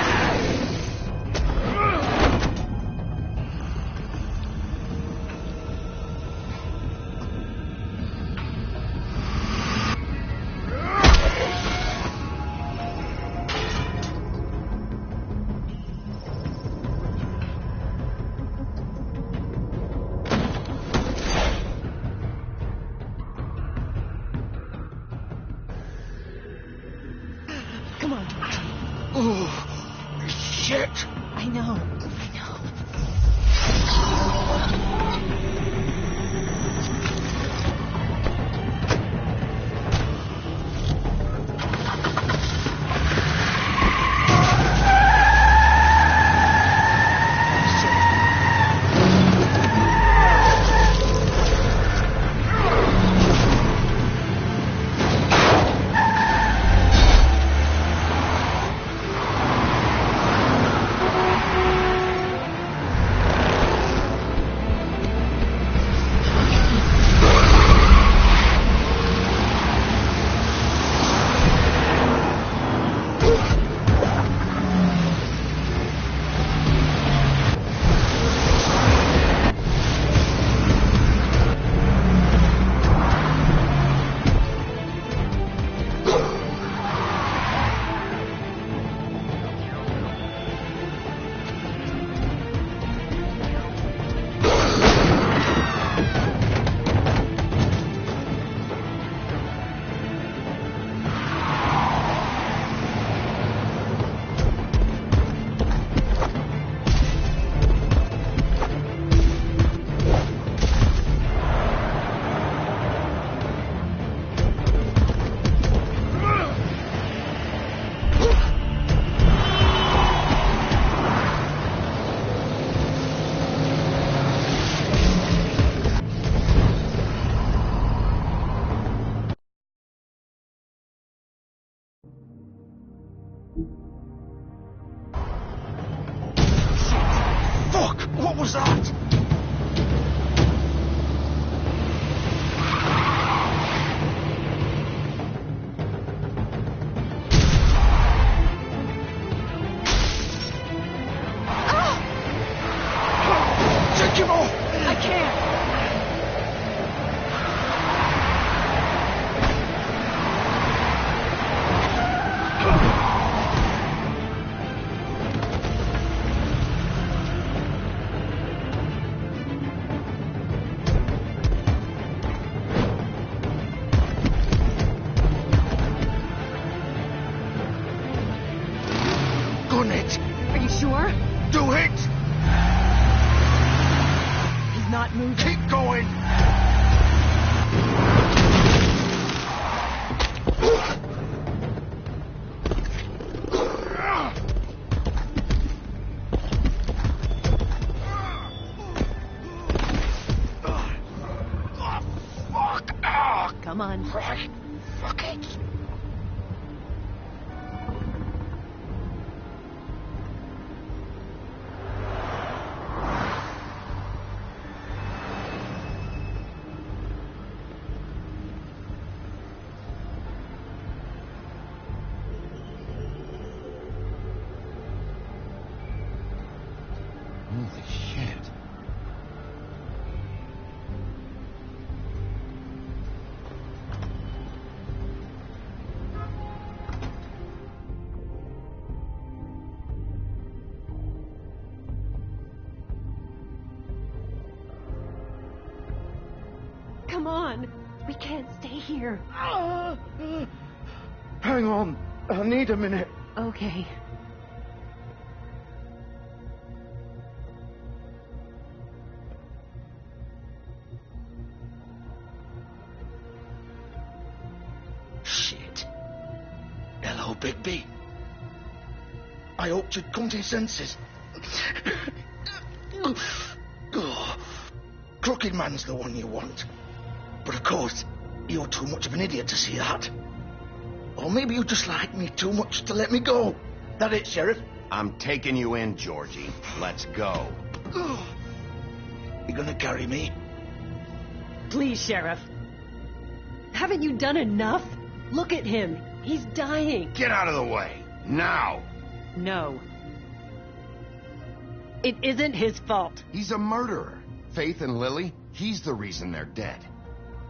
Come on. Right. Fuck it. Holy shit. Come on. We can't stay here. Hang on. I need a minute. Okay. Shit. Hello, Bigby. I hoped you'd come to your senses. Crooked Man's the one you want. But of course, you're too much of an idiot to see that. Or maybe you just like me too much to let me go. That it, Sheriff? I'm taking you in, Georgie. Let's go. You gonna carry me? Please, Sheriff. Haven't you done enough? Look at him. He's dying. Get out of the way. Now. No. It isn't his fault. He's a murderer. Faith and Lily, he's the reason they're dead.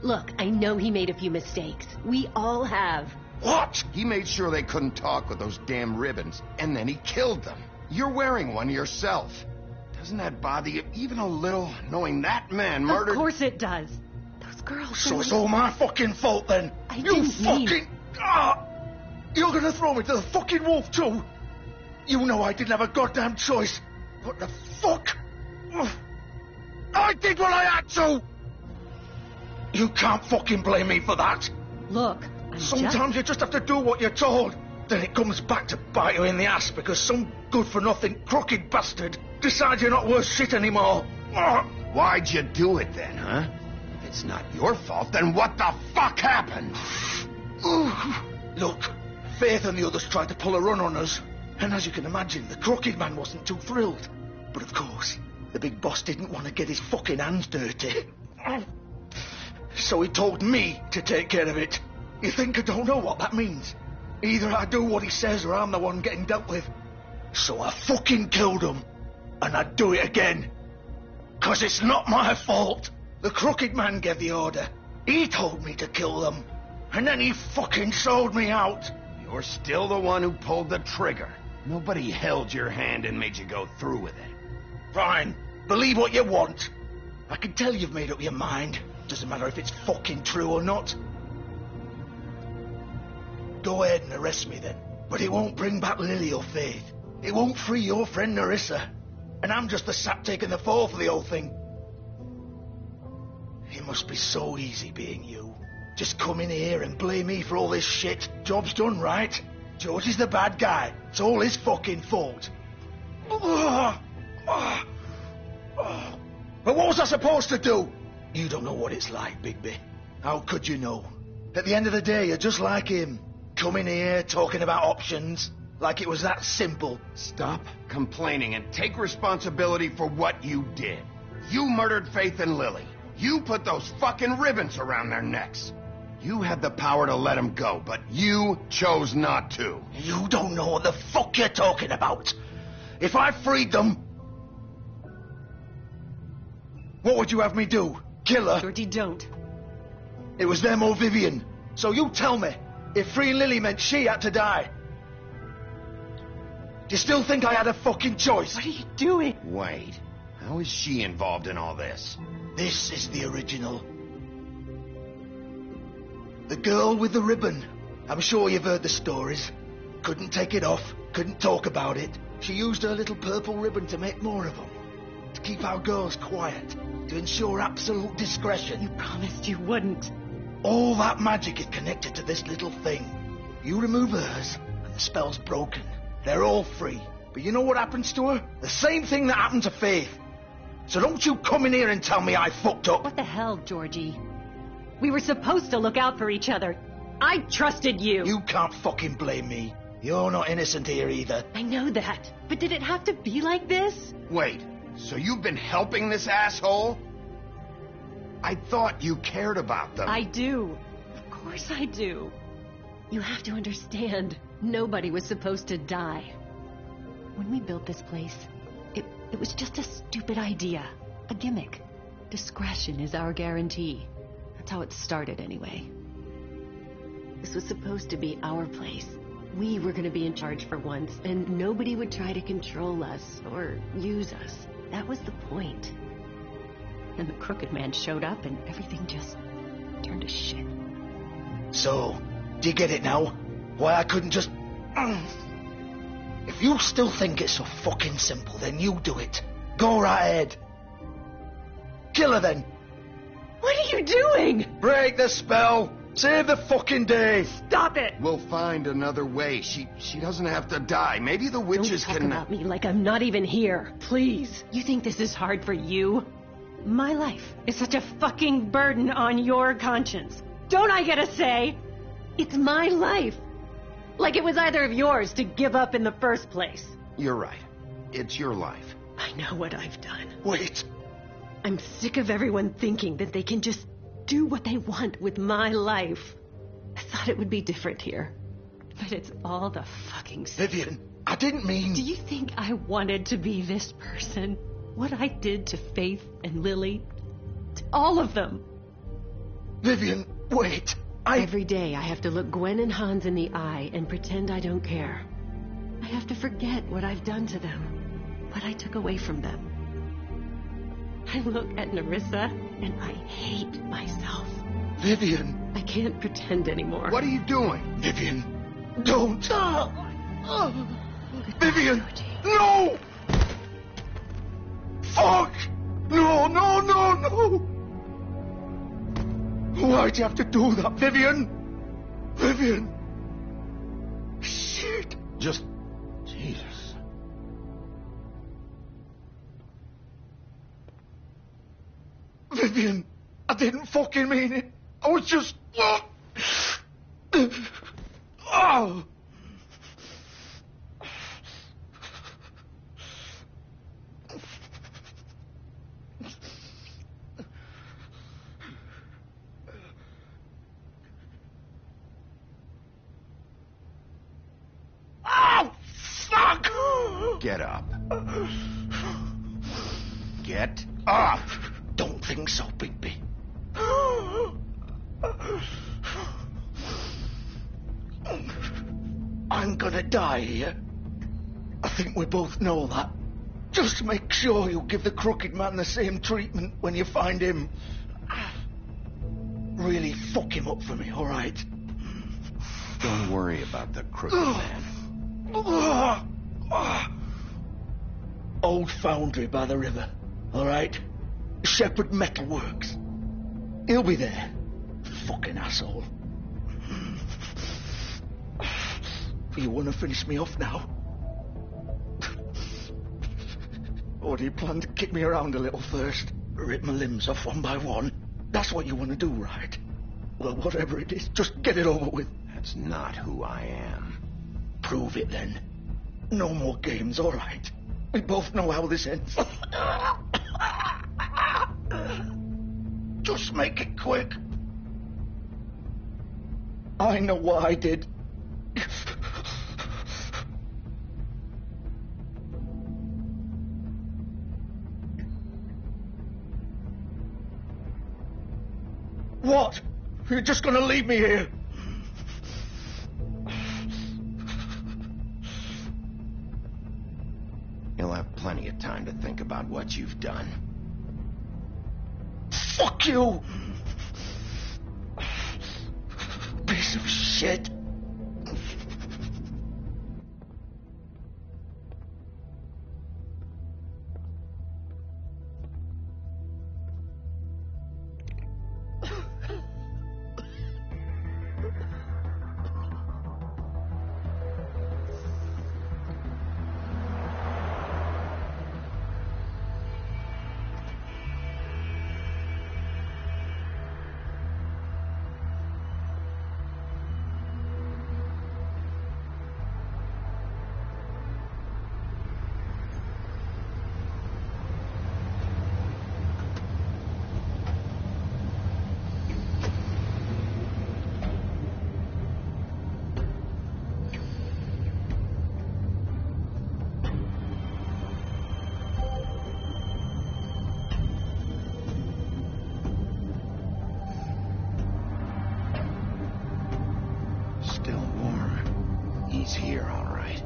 Look, I know he made a few mistakes. We all have. What? He made sure they couldn't talk with those damn ribbons, and then he killed them. You're wearing one yourself. Doesn't that bother you even a little, knowing that man murdered... Of course it does. Those girls... So it's all my fucking fault then? I You didn't fucking... mean... You're gonna throw me to the fucking wolf too? You know I didn't have a goddamn choice. What the fuck? I did what I had to! You can't fucking blame me for that. Look, Sometimes you just have to do what you're told. Then it comes back to bite you in the ass because some good-for-nothing crooked bastard decides you're not worth shit anymore. Why'd you do it then, huh? If it's not your fault, then what the fuck happened? Look, Faith and the others tried to pull a run on us. And as you can imagine, the Crooked Man wasn't too thrilled. But of course, the big boss didn't want to get his fucking hands dirty. So he told me to take care of it. You think I don't know what that means? Either I do what he says or I'm the one getting dealt with. So I fucking killed him. And I'd do it again. 'Cause it's not my fault. The Crooked Man gave the order. He told me to kill them. And then he fucking sold me out. You're still the one who pulled the trigger. Nobody held your hand and made you go through with it. Fine. Believe what you want. I can tell you've made up your mind. Doesn't matter if it's fucking true or not. Go ahead and arrest me then. But it won't bring back Lily or Faith. It won't free your friend Nerissa. And I'm just the sap taking the fall for the whole thing. It must be so easy being you. Just come in here and blame me for all this shit. Job's done, right? George is the bad guy. It's all his fucking fault. But what was I supposed to do? You don't know what it's like, Bigby. How could you know? At the end of the day, you're just like him. Coming here, talking about options. Like it was that simple. Stop complaining and take responsibility for what you did. You murdered Faith and Lily. You put those fucking ribbons around their necks. You had the power to let them go, but you chose not to. You don't know what the fuck you're talking about. If I freed them... What would you have me do? Kill her? Georgie, don't. It was them or Vivian. So you tell me, if freeing Lily meant she had to die, do you still think I had a fucking choice? What are you doing? Wait, how is she involved in all this? This is the original. The girl with the ribbon. I'm sure you've heard the stories. Couldn't take it off, couldn't talk about it. She used her little purple ribbon to make more of them. To keep our girls quiet. To ensure absolute discretion. You promised you wouldn't. All that magic is connected to this little thing. You remove hers, and the spell's broken. They're all free. But you know what happens to her? The same thing that happened to Faith. So don't you come in here and tell me I fucked up. What the hell, Georgie? We were supposed to look out for each other. I trusted you. You can't fucking blame me. You're not innocent here either. I know that. But did it have to be like this? Wait, so you've been helping this asshole? I thought you cared about them. I do. Of course I do. You have to understand, nobody was supposed to die. When we built this place, it was just a stupid idea. A gimmick. Discretion is our guarantee. That's how it started anyway. This was supposed to be our place. We were going to be in charge for once, and nobody would try to control us or use us. That was the point. And the Crooked Man showed up, and everything just turned to shit. So, do you get it now? Why I couldn't just... If you still think it's so fucking simple, then you do it. Go right ahead. Kill her then. What are you doing? Break the spell. Save the fucking day. Stop it. We'll find another way. She doesn't have to die. Maybe the witches Don't talk about me like I'm not even here. Please. You think this is hard for you? My life is such a fucking burden on your conscience. Don't I get a say? It's my life. Like it was either of yours to give up in the first place. You're right. It's your life. I know what I've done. Wait. I'm sick of everyone thinking that they can just do what they want with my life. I thought it would be different here. But it's all the fucking same. Vivian, I didn't mean... Do you think I wanted to be this person? What I did to Faith and Lily? To all of them? Vivian, wait. Every day I have to look Gwen and Hans in the eye and pretend I don't care. I have to forget what I've done to them. What I took away from them. I look at Nerissa and I hate myself. Vivian. I can't pretend anymore. What are you doing? Vivian, don't. Vivian, no! Fuck! No, no, no, no! Why'd you have to do that, Vivian? Vivian! Shit! Just... Jesus. Vivian, I didn't fucking mean it. I was just... Oh! Get up. Get up! Don't think so, Bigby. I'm gonna die here. I think we both know that. Just make sure you give the Crooked Man the same treatment when you find him. Really fuck him up for me, all right? Don't worry about the Crooked Man. Old foundry by the river, all right? Shepherd Metalworks. He'll be there. Fucking asshole. You want to finish me off now? Or do you plan to kick me around a little first? Rip my limbs off one by one? That's what you want to do, right? Well, whatever it is, just get it over with. That's not who I am. Prove it, then. No more games, all right? We both know how this ends. Just make it quick. I know what I did. What? You're just gonna leave me here? You'll have plenty of time to think about what you've done. Fuck you! Piece of shit. still warm. He's here, all right.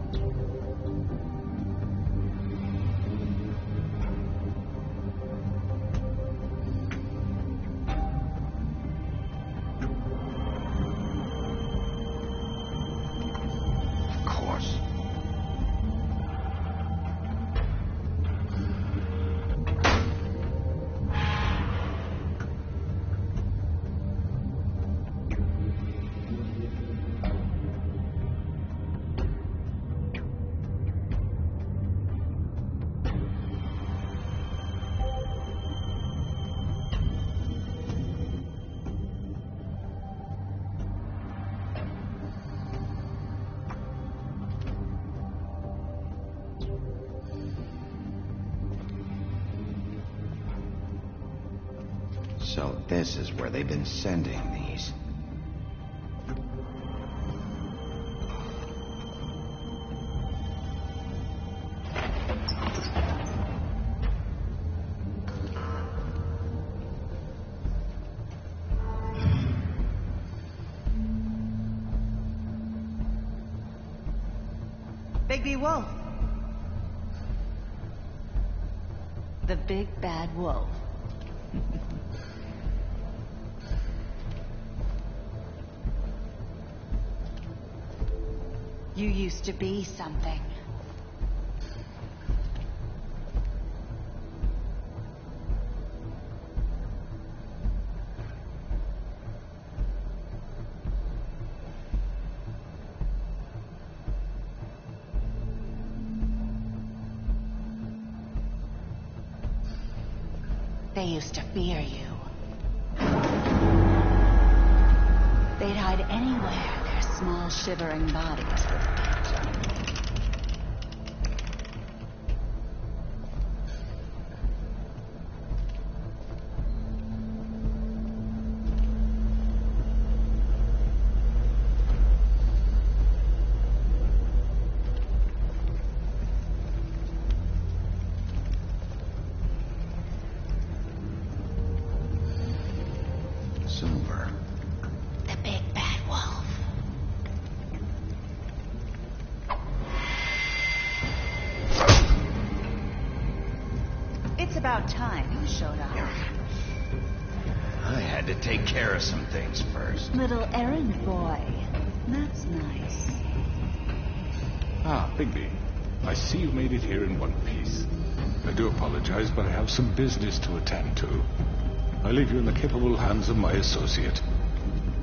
Of course. So this is where they've been sending these. Bigby Wolf. The big bad wolf. You used to be something. They used to fear you. They'd hide anywhere their small shivering bodies would fit. Silver. The big bad wolf. It's about time you showed up. I had to take care of some things first. Little errand boy. That's nice. Ah, Bigby. I see you made it here in one piece. I do apologize, but I have some business to attend to. I leave you in the capable hands of my associate.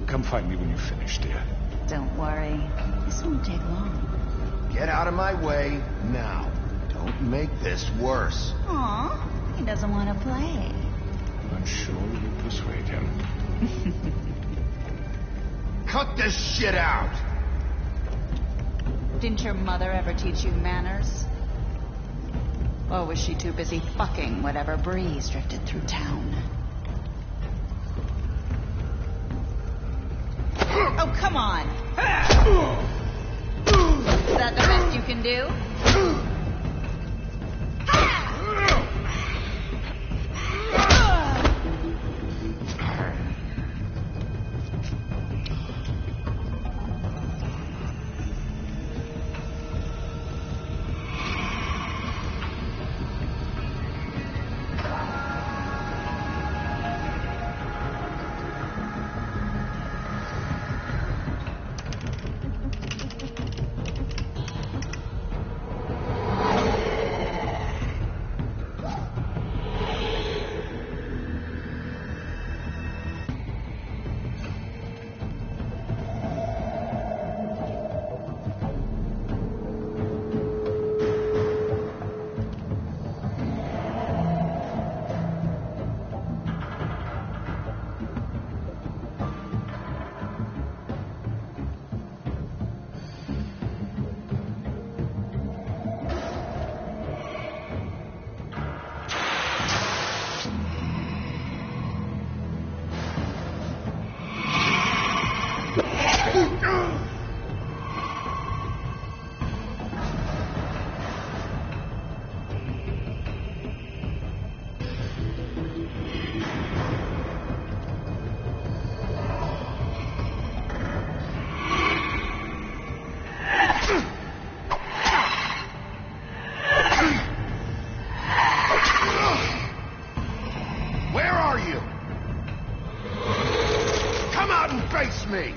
Come find me when you're finished, dear. Don't worry. This won't take long. Get out of my way now. Don't make this worse. Aw, he doesn't want to play. I'm sure you'll persuade him. Cut this shit out! Didn't your mother ever teach you manners? Or was she too busy fucking whatever breeze drifted through town? Oh, come on! Is that the best you can do? out and face me!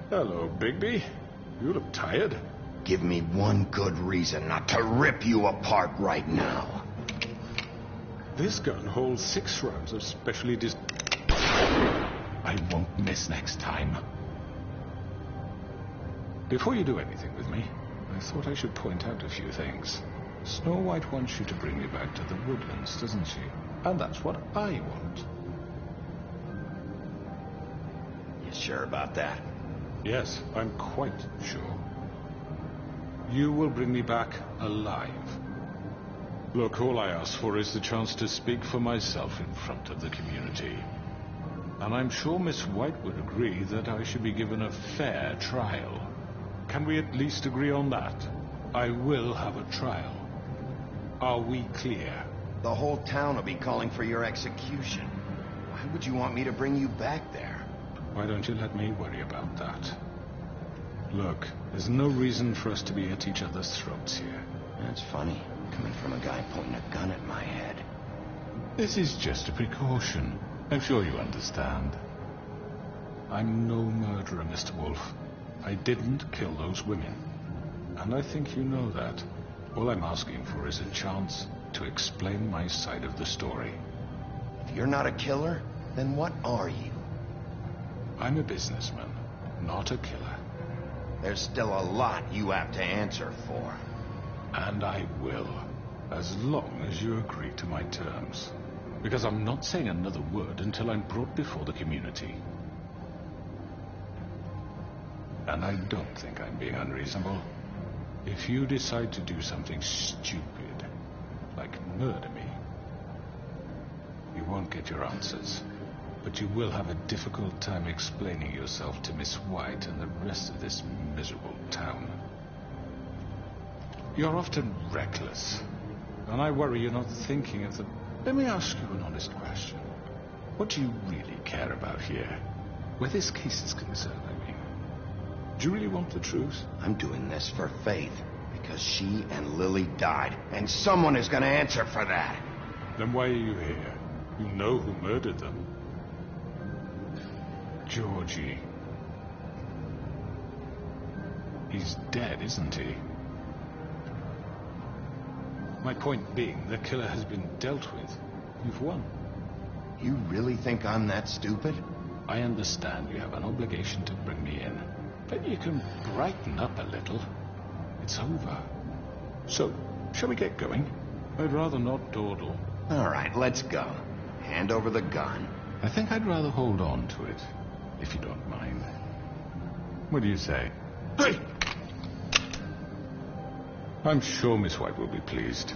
Hello, Bigby. You look tired. give me one good reason not to rip you apart right now. This gun holds 6 rounds of specially I won't miss next time. Before you do anything with me, I thought I should point out a few things. Snow White wants you to bring me back to the woodlands, doesn't she? And that's what I want. You sure about that? Yes, I'm quite sure. You will bring me back alive. Look, all I ask for is the chance to speak for myself in front of the community. And I'm sure Miss White would agree that I should be given a fair trial. Can we at least agree on that? I will have a trial. Are we clear? The whole town will be calling for your execution. Why would you want me to bring you back there? Why don't you let me worry about that? Look, there's no reason for us to be at each other's throats here. That's funny, coming from a guy pointing a gun at my head. This is just a precaution. I'm sure you understand. I'm no murderer, Mr. Wolf. I didn't kill those women. And I think you know that. All I'm asking for is a chance to explain my side of the story. If you're not a killer, then what are you? I'm a businessman, not a killer. There's still a lot you have to answer for. And I will, as long as you agree to my terms. Because I'm not saying another word until I'm brought before the community. And I don't think I'm being unreasonable. If you decide to do something stupid, like murder me, you won't get your answers. But you will have a difficult time explaining yourself to Miss White and the rest of this miserable town. You're often reckless, and I worry you're not thinking of the... Let me ask you an honest question. What do you really care about here? Where this case is concerned, I mean. Do you really want the truth? I'm doing this for Faith, because she and Lily died, and someone is going to answer for that. Then why are you here? You know who murdered them. Georgie. He's dead, isn't he? My point being, the killer has been dealt with. You've won. You really think I'm that stupid? I understand you have an obligation to bring me in, but you can brighten up a little. It's over. So, shall we get going? I'd rather not dawdle. All right, let's go. Hand over the gun. I think I'd rather hold on to it, if you don't mind. What do you say? Hey! I'm sure Miss White will be pleased.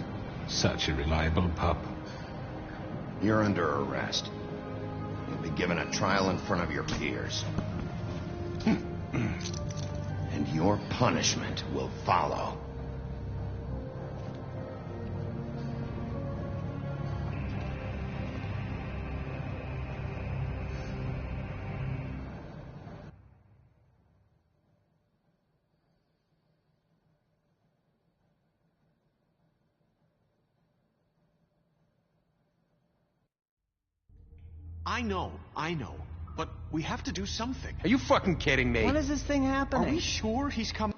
Such a reliable pup. You're under arrest. You'll be given a trial in front of your peers. And your punishment will follow. I know. But we have to do something. Are you fucking kidding me? When is this thing happening? Are we sure he's coming?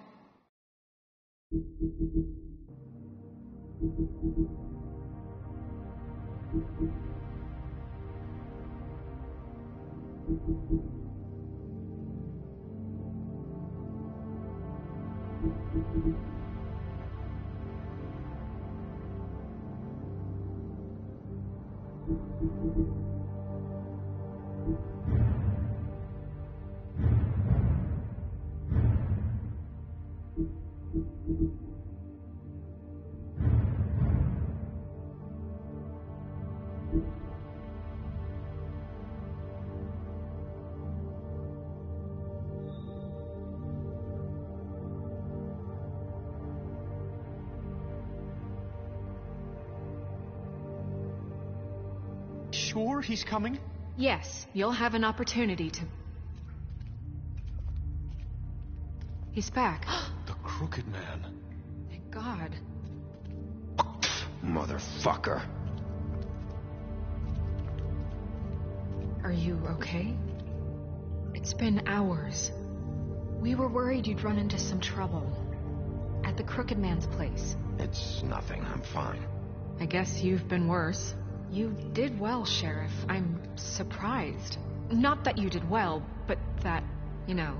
Sure he's coming? Yes, you'll have an opportunity to... He's back. The Crooked Man. Thank God. Motherfucker. Are you okay? It's been hours. We were worried you'd run into some trouble. at the Crooked Man's place. It's nothing. I'm fine. I guess you've been worse. You did well, Sheriff. I'm surprised. Not that you did well, but that, you know...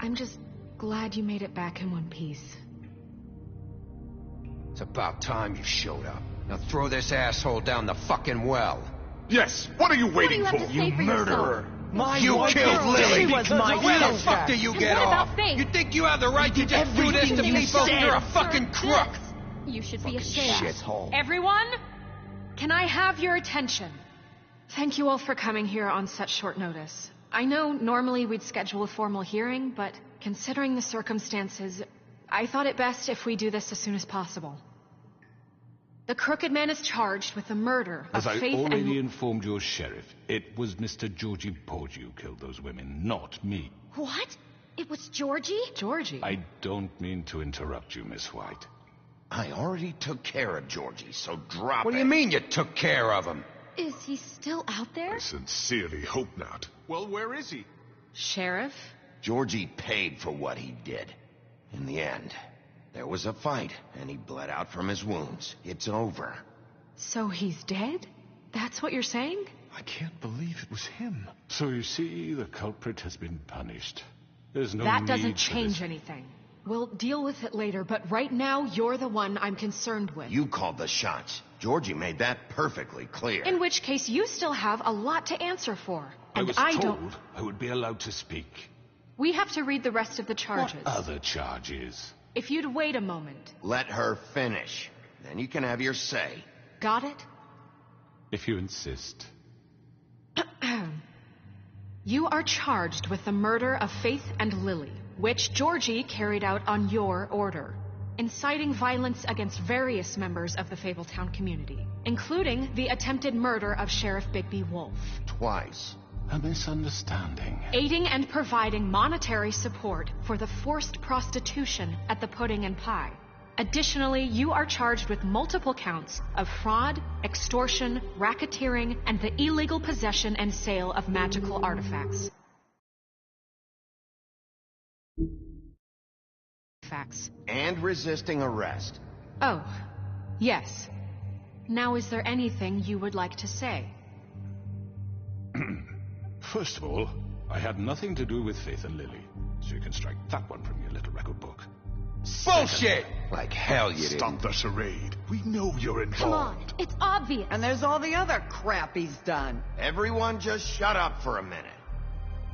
I'm just glad you made it back in one piece. It's about time you showed up. Now throw this asshole down the fucking well. Yes, what are you waiting for? You murderer! You killed Lily! Where the fuck do you get off? You think you have the right to just do this to people? You're a fucking crook! You should be ashamed. Shithole. Everyone, can I have your attention? Thank you all for coming here on such short notice. I know normally we'd schedule a formal hearing, but considering the circumstances, I thought it best if we do this as soon as possible. The Crooked Man is charged with the murder of As Faith I already and... informed your sheriff, it was Mr. Georgie Porgy who killed those women, not me. What? It was Georgie? Georgie? I don't mean to interrupt you, Miss White. I already took care of Georgie, so drop it. What do you mean you took care of him? Is he still out there? I sincerely hope not. Well, where is he? Sheriff? Georgie paid for what he did. In the end, there was a fight, and he bled out from his wounds. It's over. So he's dead? That's what you're saying? I can't believe it was him. So you see, the culprit has been punished. There's no That need doesn't for change this. anything. We'll deal with it later, but right now, you're the one I'm concerned with. You called the shots. Georgie made that perfectly clear. In which case, you still have a lot to answer for. I And was I told don't... I would be allowed to speak. We have to read the rest of the charges. What other charges? If you'd wait a moment. Let her finish. Then you can have your say. Got it? If you insist. You are charged with the murder of Faith and Lily, which Georgie carried out on your order, inciting violence against various members of the Fabletown community, including the attempted murder of Sheriff Bigby Wolf. Twice. A misunderstanding. Aiding and providing monetary support for the forced prostitution at the Pudding and Pie. Additionally, you are charged with multiple counts of fraud, extortion, racketeering, and the illegal possession and sale of magical artifacts. And resisting arrest. Oh, yes. Now, is there anything you would like to say? First of all, I had nothing to do with Faith and Lily, so you can strike that one from your little record book. Bullshit! Like hell you Stop didn't. the charade. We know you're involved. Come on, it's obvious. And there's all the other crap he's done. Everyone just shut up for a minute.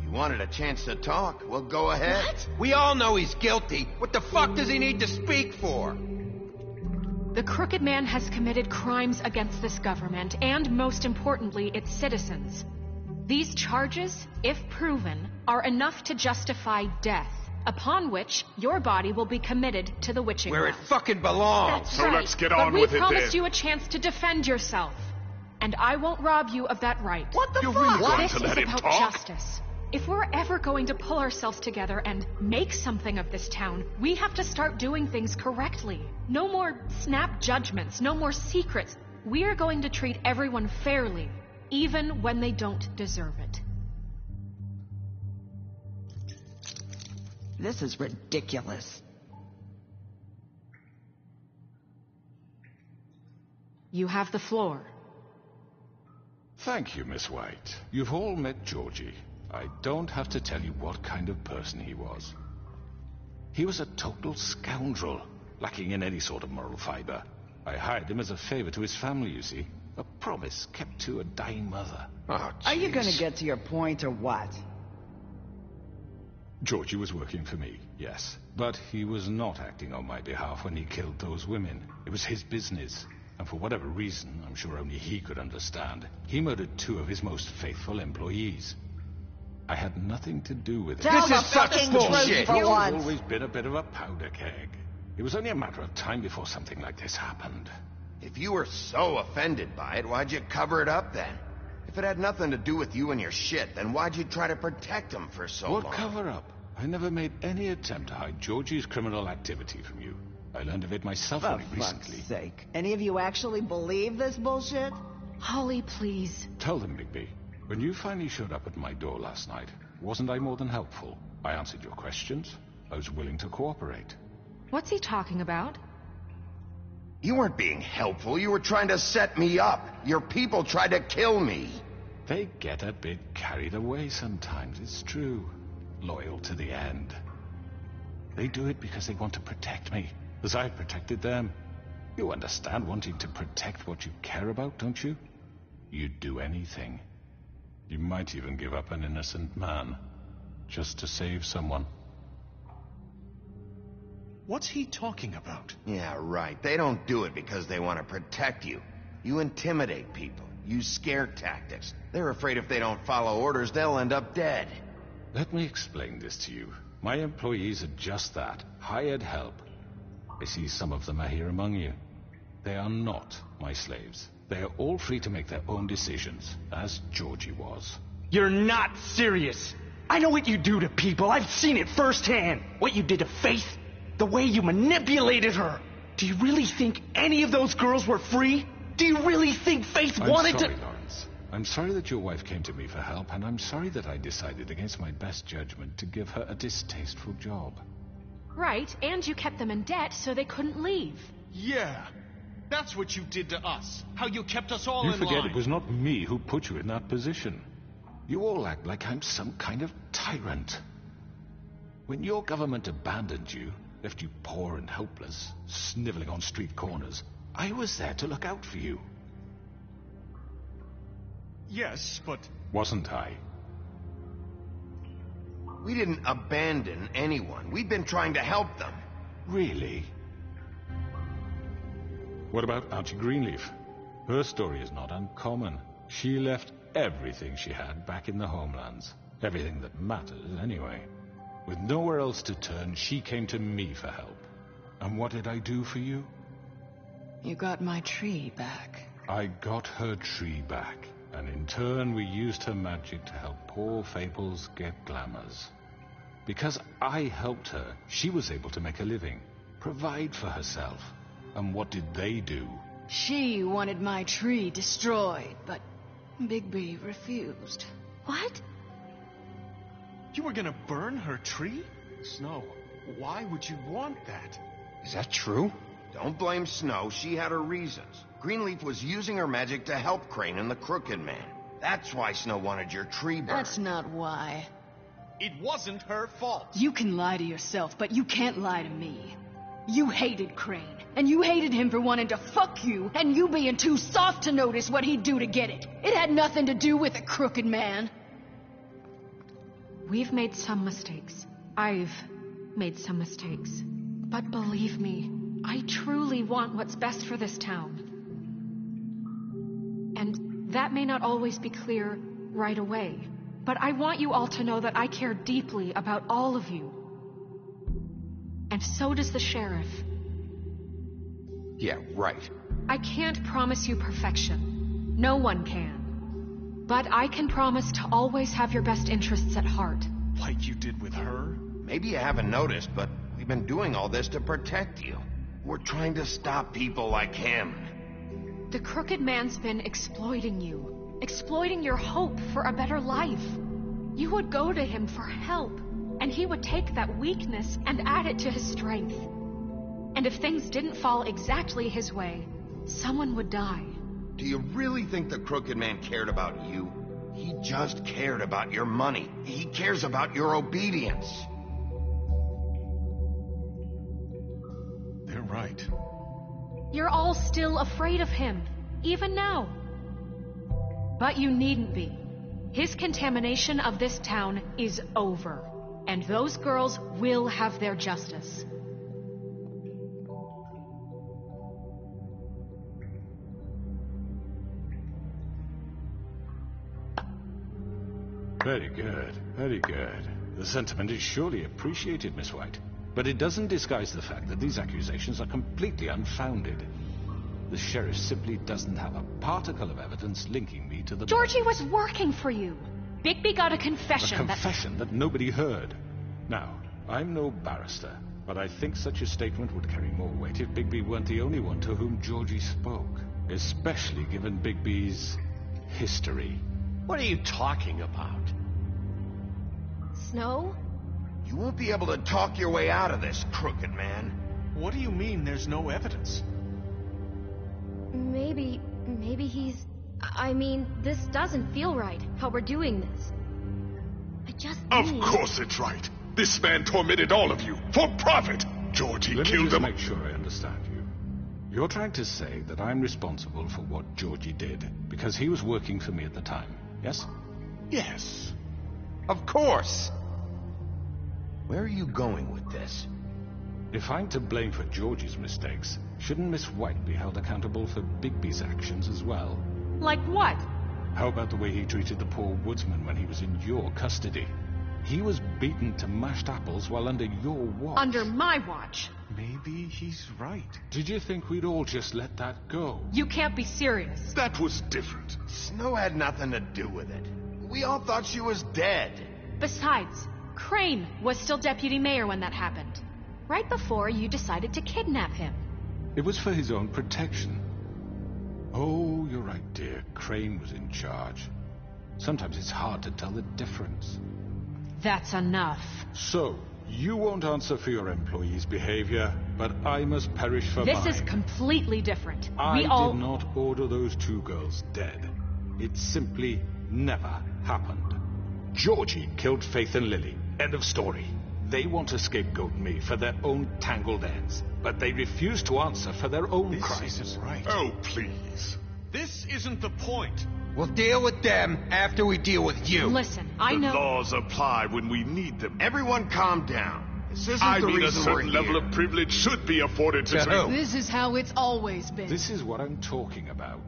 You wanted a chance to talk? Well, go ahead. What? We all know he's guilty. What the fuck does he need to speak for? The Crooked Man has committed crimes against this government, and most importantly, its citizens. These charges, if proven, are enough to justify death, upon which your body will be committed to the witching Where it well. fucking belongs. That's So right. let's get But on we with it promised then. you a chance to defend yourself, and I won't rob you of that right. What the You're fuck? really going This to is let him about talk? justice. If we're ever going to pull ourselves together and make something of this town, we have to start doing things correctly. No more snap judgments, no more secrets. We are going to treat everyone fairly, even when they don't deserve it. This is ridiculous. You have the floor. Thank you, Miss White. You've all met Georgie. I don't have to tell you what kind of person he was. He was a total scoundrel, lacking in any sort of moral fiber. I hired him as a favor to his family, you see. A promise kept to a dying mother. Oh, Are you jeez. gonna get to your point or what? Georgie was working for me, yes. But he was not acting on my behalf when he killed those women. It was his business. And for whatever reason, I'm sure only he could understand, he murdered 2 of his most faithful employees. I had nothing to do with it. Tell the fucking truth for I've once. always been a bit of a powder keg. It was only a matter of time before something like this happened. If you were so offended by it, why'd you cover it up then? If it had nothing to do with you and your shit, then why'd you try to protect him for so What long? cover up? I never made any attempt to hide Georgie's criminal activity from you. I learned of it myself For only fuck's recently. sake. Any of you actually believe this bullshit? Holly, please. Tell them, Bigby. When you finally showed up at my door last night, wasn't I more than helpful? I answered your questions. I was willing to cooperate. What's he talking about? You weren't being helpful. You were trying to set me up. Your people tried to kill me. They get a bit carried away sometimes, it's true. Loyal to the end. They do it because they want to protect me, as I've protected them. You understand wanting to protect what you care about, don't you? You'd do anything. You might even give up an innocent man, just to save someone. What's he talking about? Yeah, right. They don't do it because they want to protect you. You intimidate people, use scare tactics. They're afraid if they don't follow orders, they'll end up dead. Let me explain this to you. My employees are just that, hired help. I see some of them are here among you. They are not my slaves. They are all free to make their own decisions, as Georgie was. You're not serious. I know what you do to people. I've seen it firsthand. What you did to Faith. The way you manipulated her. Do you really think any of those girls were free? Do you really think Faith wanted to... I'm sorry, Lawrence. I'm sorry that your wife came to me for help, and I'm sorry that I decided against my best judgment to give her a distasteful job. Right, and you kept them in debt so they couldn't leave. Yeah, that's what you did to us. How you kept us all in line. You forget it was not me who put you in that position. You all act like I'm some kind of tyrant. When your government abandoned you, left you poor and helpless, sniveling on street corners, I was there to look out for you. Yes, but... Wasn't I? We didn't abandon anyone. We've been trying to help them. Really? What about Archie Greenleaf? Her story is not uncommon. She left everything she had back in the homelands. Everything that matters, anyway. With nowhere else to turn, she came to me for help. And what did I do for you? You got my tree back. I got her tree back. And in turn, we used her magic to help poor Fables get glamours. Because I helped her, she was able to make a living, provide for herself. And what did they do? She wanted my tree destroyed, but Bigby refused. What? You were gonna burn her tree? Snow, why would you want that? Is that true? Don't blame Snow. She had her reasons. Greenleaf was using her magic to help Crane and the Crooked Man. That's why Snow wanted your tree burned. That's not why. It wasn't her fault. You can lie to yourself, but you can't lie to me. You hated Crane, and you hated him for wanting to fuck you, and you being too soft to notice what he'd do to get it. It had nothing to do with the Crooked Man. We've made some mistakes. I've made some mistakes. But believe me, I truly want what's best for this town. And that may not always be clear right away, but I want you all to know that I care deeply about all of you. And so does the sheriff. Yeah, right. I can't promise you perfection. No one can. But I can promise to always have your best interests at heart. Like you did with her? Maybe you haven't noticed, but we've been doing all this to protect you. We're trying to stop people like him. The Crooked Man's been exploiting you. Exploiting your hope for a better life. You would go to him for help, and he would take that weakness and add it to his strength. And if things didn't fall exactly his way, someone would die. Do you really think the Crooked Man cared about you? He just cared about your money. He cares about your obedience. They're right. You're all still afraid of him, even now. But you needn't be. His contamination of this town is over, and those girls will have their justice. Very good, very good. The sentiment is surely appreciated, Miss White. But it doesn't disguise the fact that these accusations are completely unfounded. The sheriff simply doesn't have a particle of evidence linking me to the... Georgie was working for you. Bigby got a confession. A confession that nobody heard. Now, I'm no barrister, but I think such a statement would carry more weight if Bigby weren't the only one to whom Georgie spoke. Especially given Bigby's history. What are you talking about? Snow? You won't be able to talk your way out of this, Crooked Man. What do you mean there's no evidence? Maybe he's... I mean, this doesn't feel right, how we're doing this. I just Of course it's right. This man tormented all of you, for profit. Georgie killed them. Make sure I understand you. You're trying to say that I'm responsible for what Georgie did, because he was working for me at the time, yes? Yes. Of course. Where are you going with this? If I'm to blame for Georgie's mistakes, shouldn't Miss White be held accountable for Bigby's actions as well? Like what? How about the way he treated the poor woodsman when he was in your custody? He was beaten to mashed apples while under your watch. Under my watch. Maybe he's right. Did you think we'd all just let that go? You can't be serious. That was different. Snow had nothing to do with it. We all thought she was dead. Besides, Crane was still deputy mayor when that happened. Right before you decided to kidnap him. It was for his own protection. Oh, you're right, dear. Crane was in charge. Sometimes it's hard to tell the difference. That's enough. So, you won't answer for your employees' behavior, but I must perish for mine. This is completely different. I did not order those two girls dead. It simply never happened. Georgie killed Faith and Lily. End of story. They want to scapegoat me for their own tangled ends, but they refuse to answer for their own crimes. This isn't right. Oh, please. This isn't the point. We'll deal with them after we deal with you. Listen, I know... The laws apply when we need them. Everyone calm down. This isn't I the mean, a reason we're certain here. level of privilege should be afforded to who? This is how it's always been. This is what I'm talking about.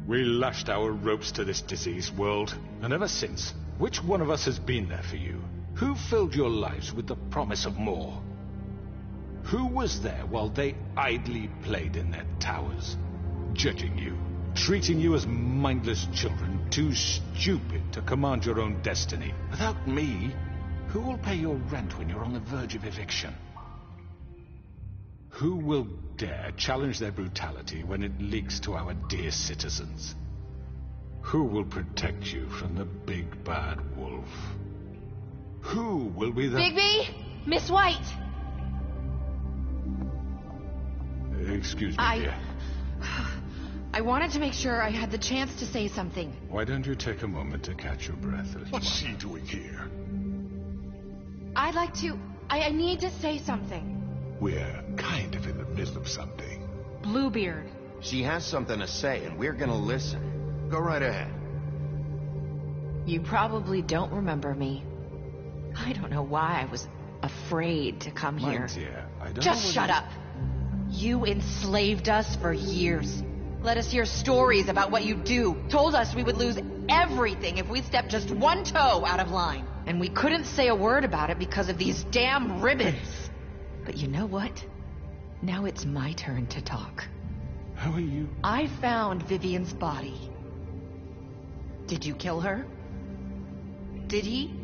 We lashed our ropes to this diseased world, and ever since, which one of us has been there for you? Who filled your lives with the promise of more? Who was there while they idly played in their towers, judging you, treating you as mindless children, too stupid to command your own destiny? Without me, who will pay your rent when you're on the verge of eviction? Who will dare challenge their brutality when it leaks to our dear citizens? Who will protect you from the big bad wolf? Who will be the... Bigby! Miss White! Excuse me, dear. I wanted to make sure I had the chance to say something. Why don't you take a moment to catch your breath? What's she doing here? I'd like to... I need to say something. We're kind of in the middle of something. Bluebeard. She has something to say, and we're gonna listen. Go right ahead. You probably don't remember me. I don't know why I was afraid to come My here. dear, I don't Just know shut up. You enslaved us for years. Let us hear stories about what you do. Told us we would lose everything if we stepped just one toe out of line. And we couldn't say a word about it because of these damn ribbons. But you know what? Now it's my turn to talk. How are you? I found Vivian's body. Did you kill her? Did he?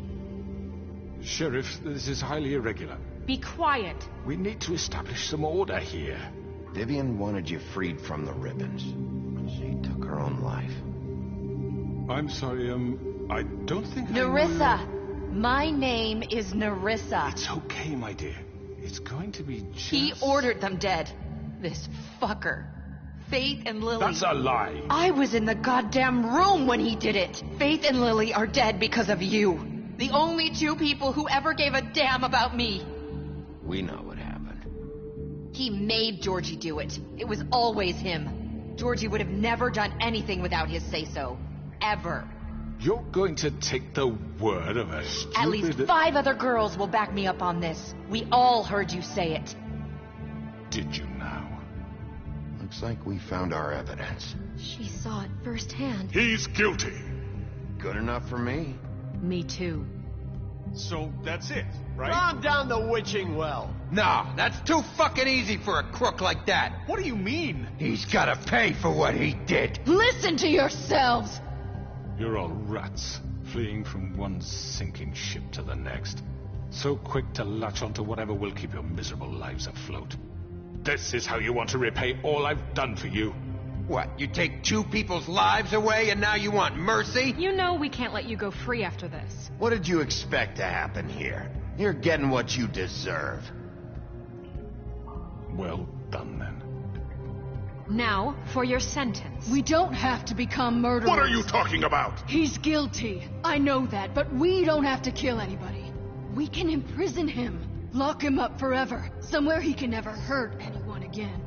Sheriff, this is highly irregular. Be quiet. We need to establish some order here. Vivian wanted you freed from the ribbons. She took her own life. I'm sorry, I don't think Nerissa! My name is Nerissa. It's okay, my dear. It's going to be just... He ordered them dead. This fucker. Faith and Lily... That's a lie. I was in the goddamn room when he did it. Faith and Lily are dead because of you. The only two people who ever gave a damn about me. We know what happened. He made Georgie do it. It was always him. Georgie would have never done anything without his say-so. Ever. You're going to take the word of a stupid... At least 5 other girls will back me up on this. We all heard you say it. Did you now? Looks like we found our evidence. She saw it firsthand. He's guilty. Good enough for me. Me too. So that's it, right? Calm down the witching well. No, that's too fucking easy for a crook like that. What do you mean? He's gotta pay for what he did. Listen to yourselves! You're all rats, fleeing from one sinking ship to the next. So quick to latch onto whatever will keep your miserable lives afloat. This is how you want to repay all I've done for you. What, you take 2 people's lives away and now you want mercy? You know we can't let you go free after this. What did you expect to happen here? You're getting what you deserve. Well done, then. Now, for your sentence. We don't have to become murderers. What are you talking about? He's guilty. I know that, but we don't have to kill anybody. We can imprison him. Lock him up forever. Somewhere he can never hurt anyone again.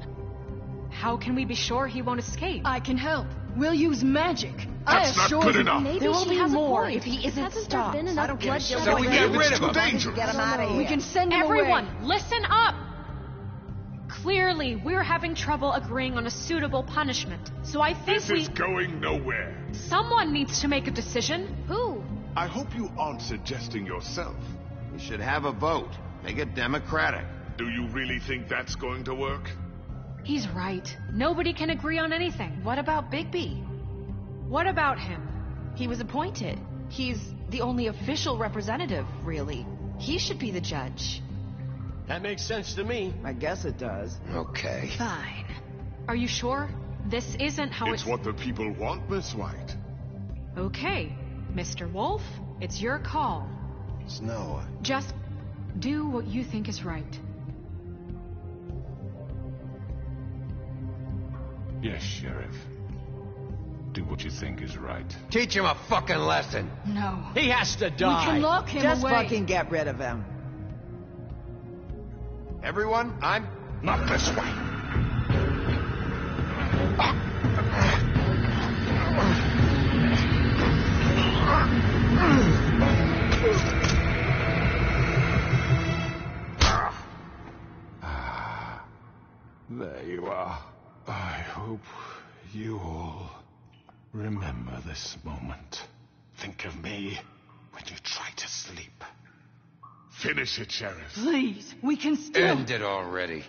How can we be sure he won't escape? I can help. We'll use magic. That's not good enough. Maybe There will she be has more a point. if he isn't Hasn't stopped. there been enough I don't blood give a shed shit. So we already? get rid of him. Dangerous. Get him out of here. We can send him Everyone, away. listen up! Clearly, we're having trouble agreeing on a suitable punishment. So I think This is going nowhere. someone needs to make a decision. Who? I hope you aren't suggesting yourself. You should have a vote. Make it democratic. Do you really think that's going to work? He's right. Nobody can agree on anything. What about Bigby? What about him? He was appointed. He's the only official representative, really. He should be the judge. That makes sense to me. I guess it does. Okay. Fine. Are you sure? This isn't how It's what the people want, Miss White. Okay, Mr. Wolf, it's your call. Snow. Just do what you think is right. Yes, Sheriff. Do what you think is right. Teach him a fucking lesson. No. He has to We die. can lock him Just away. fucking get rid of him. Everyone, I'm... Not this way. There you are. I hope you all remember this moment. Think of me when you try to sleep. Finish it, Sheriff. Please, we can still... End it already.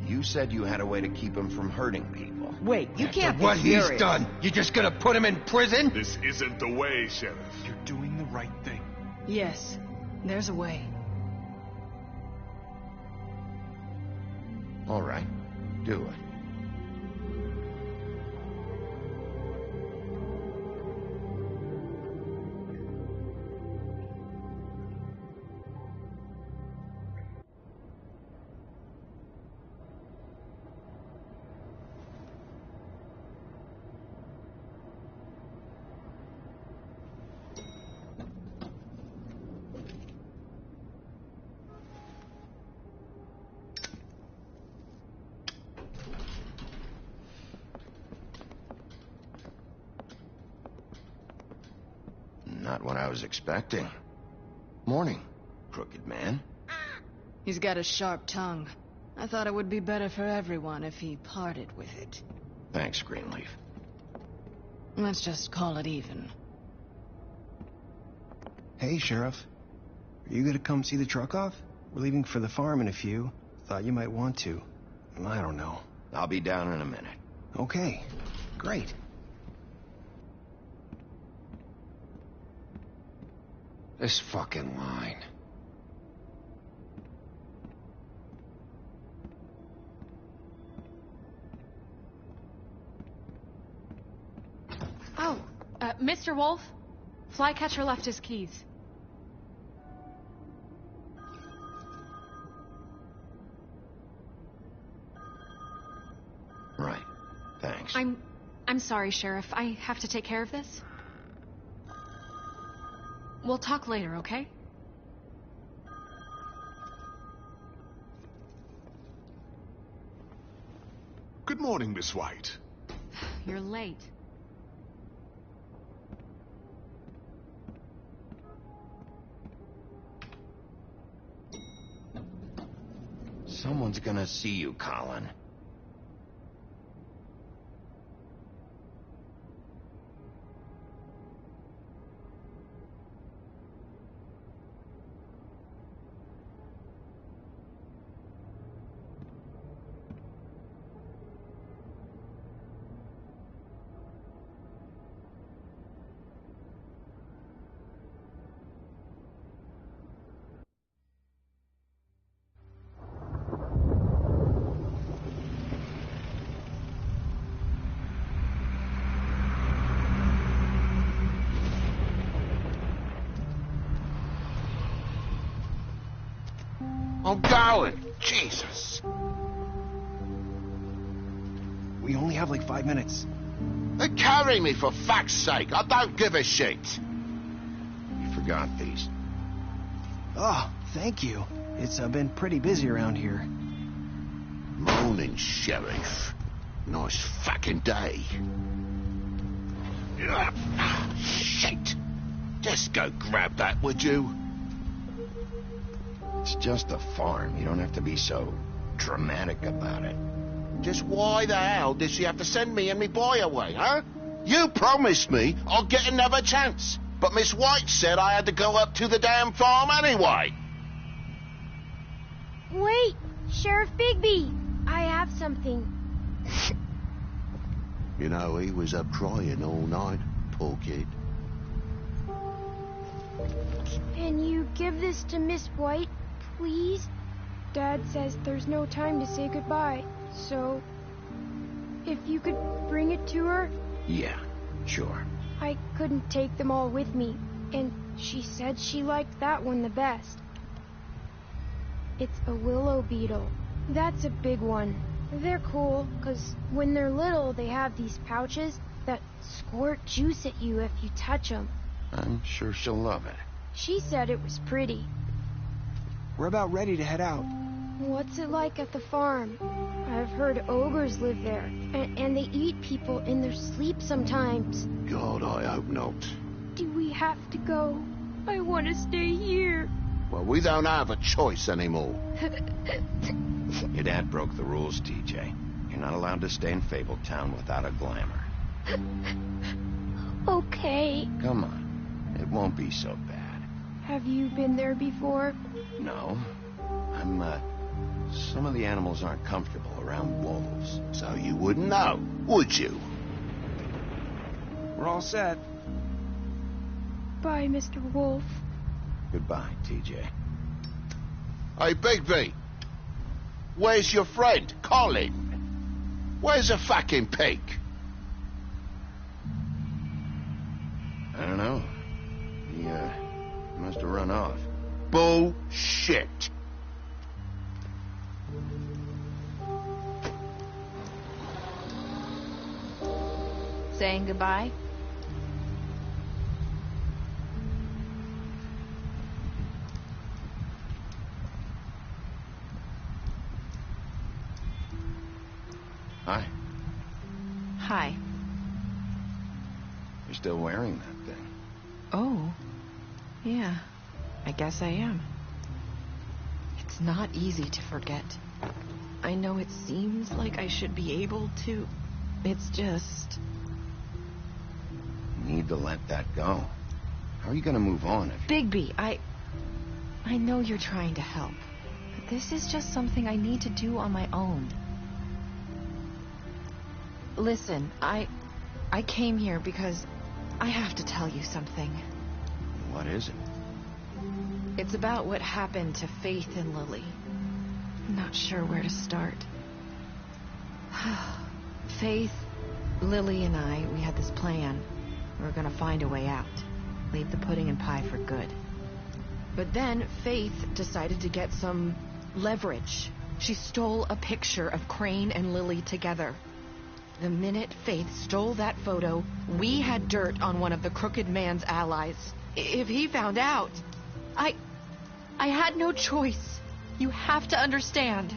You said you had a way to keep him from hurting people. Wait, you After can't be what he's serious. done, you just gonna put him in prison? This isn't the way, Sheriff. You're doing the right thing. Yes, there's a way. All right. Do it. Not what I was expecting. Morning, crooked man. He's got a sharp tongue. I thought it would be better for everyone if he parted with it. Thanks, Greenleaf. Let's just call it even. Hey, Sheriff. Are you gonna come see the truck off? We're leaving for the farm in a few. Thought you might want to. I don't know. I'll be down in a minute. Okay. Great. This fucking line. Oh, Mr. Wolf, Flycatcher left his keys. Right. Thanks. I'm sorry, Sheriff. I have to take care of this. We'll talk later, okay? Good morning, Miss White. You're late. Someone's gonna see you, Colin. I'm going. Jesus. We only have like 5 minutes. They carry me, for fuck's sake. I don't give a shit. You forgot these. Oh, thank you. It's been pretty busy around here. Morning, Sheriff. Nice fucking day. Shit. Just go grab that, would you? It's just a farm. You don't have to be so dramatic about it. Just why the hell did she have to send me and me boy away, huh? You promised me I'd get another chance. But Miss White said I had to go up to the damn farm anyway. Wait, Sheriff Bigby. I have something. You know, he was up crying all night, poor kid. Can you give this to Miss White, please? Dad says there's no time to say goodbye, so if you could bring it to her? Yeah, sure. I couldn't take them all with me, and she said she liked that one the best. It's a willow beetle. That's a big one. They're cool, 'cause when they're little, they have these pouches that squirt juice at you if you touch them. I'm sure she'll love it. She said it was pretty. We're about ready to head out. What's it like at the farm? I've heard ogres live there, and they eat people in their sleep sometimes. God, I hope not. Do we have to go? I want to stay here. Well, we don't have a choice anymore. Your dad broke the rules, TJ. You're not allowed to stay in Fabletown without a glamour. Okay. Come on. It won't be so bad. Have you been there before? No. Some of the animals aren't comfortable around wolves. So you wouldn't know, would you? We're all set. Bye, Mr. Wolf. Goodbye, TJ. Hey, Bigby. Where's your friend, Colin? Where's the fucking pig? I don't know. He, must have run off. Bullshit. Saying goodbye? Hi. Hi. You're still wearing that thing. Oh. Yeah. I guess I am. It's not easy to forget. I know it seems like I should be able to. It's just... You need to let that go. How are you gonna move on if... Bigby, I know you're trying to help. But this is just something I need to do on my own. Listen, I came here because I have to tell you something. What is it? It's about what happened to Faith and Lily. I'm not sure where to start. Faith, Lily, and I, we had this plan. We were gonna find a way out. Leave the pudding and pie for good. But then Faith decided to get some leverage. She stole a picture of Crane and Lily together. The minute Faith stole that photo, we had dirt on one of the Crooked Man's allies. If he found out, I had no choice. You have to understand.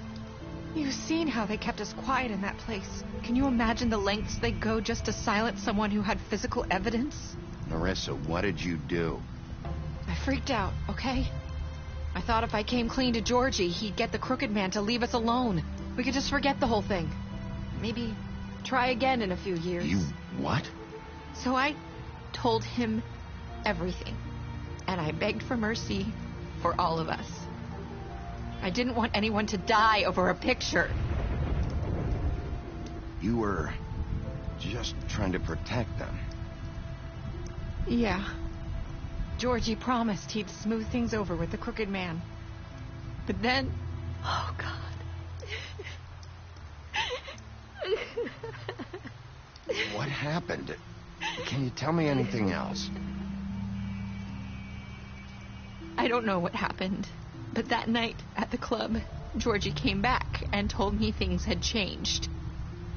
You've seen how they kept us quiet in that place. Can you imagine the lengths they go just to silence someone who had physical evidence? Marissa, what did you do? I freaked out, okay? I thought if I came clean to Georgie, he'd get the Crooked Man to leave us alone. We could just forget the whole thing. Maybe try again in a few years. You what? So I told him everything. And I begged for mercy for all of us. I didn't want anyone to die over a picture. You were just trying to protect them. Yeah. Georgie promised he'd smooth things over with the Crooked Man. But then... Oh, God. What happened? Can you tell me anything else? I don't know what happened. But that night at the club, Georgie came back and told me things had changed.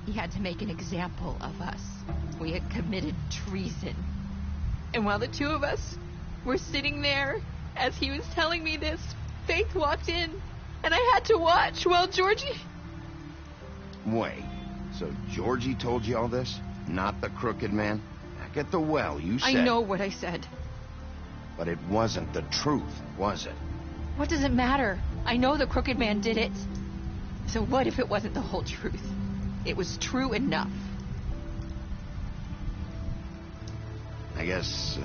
He had to make an example of us. We had committed treason. And while the two of us were sitting there, as he was telling me this, Faith walked in, and I had to watch while Georgie... Wait, so Georgie told you all this? Not the crooked man? Back at the well, you said... I know what I said. But it wasn't the truth, was it? What does it matter? I know the crooked man did it. So what if it wasn't the whole truth? It was true enough. I guess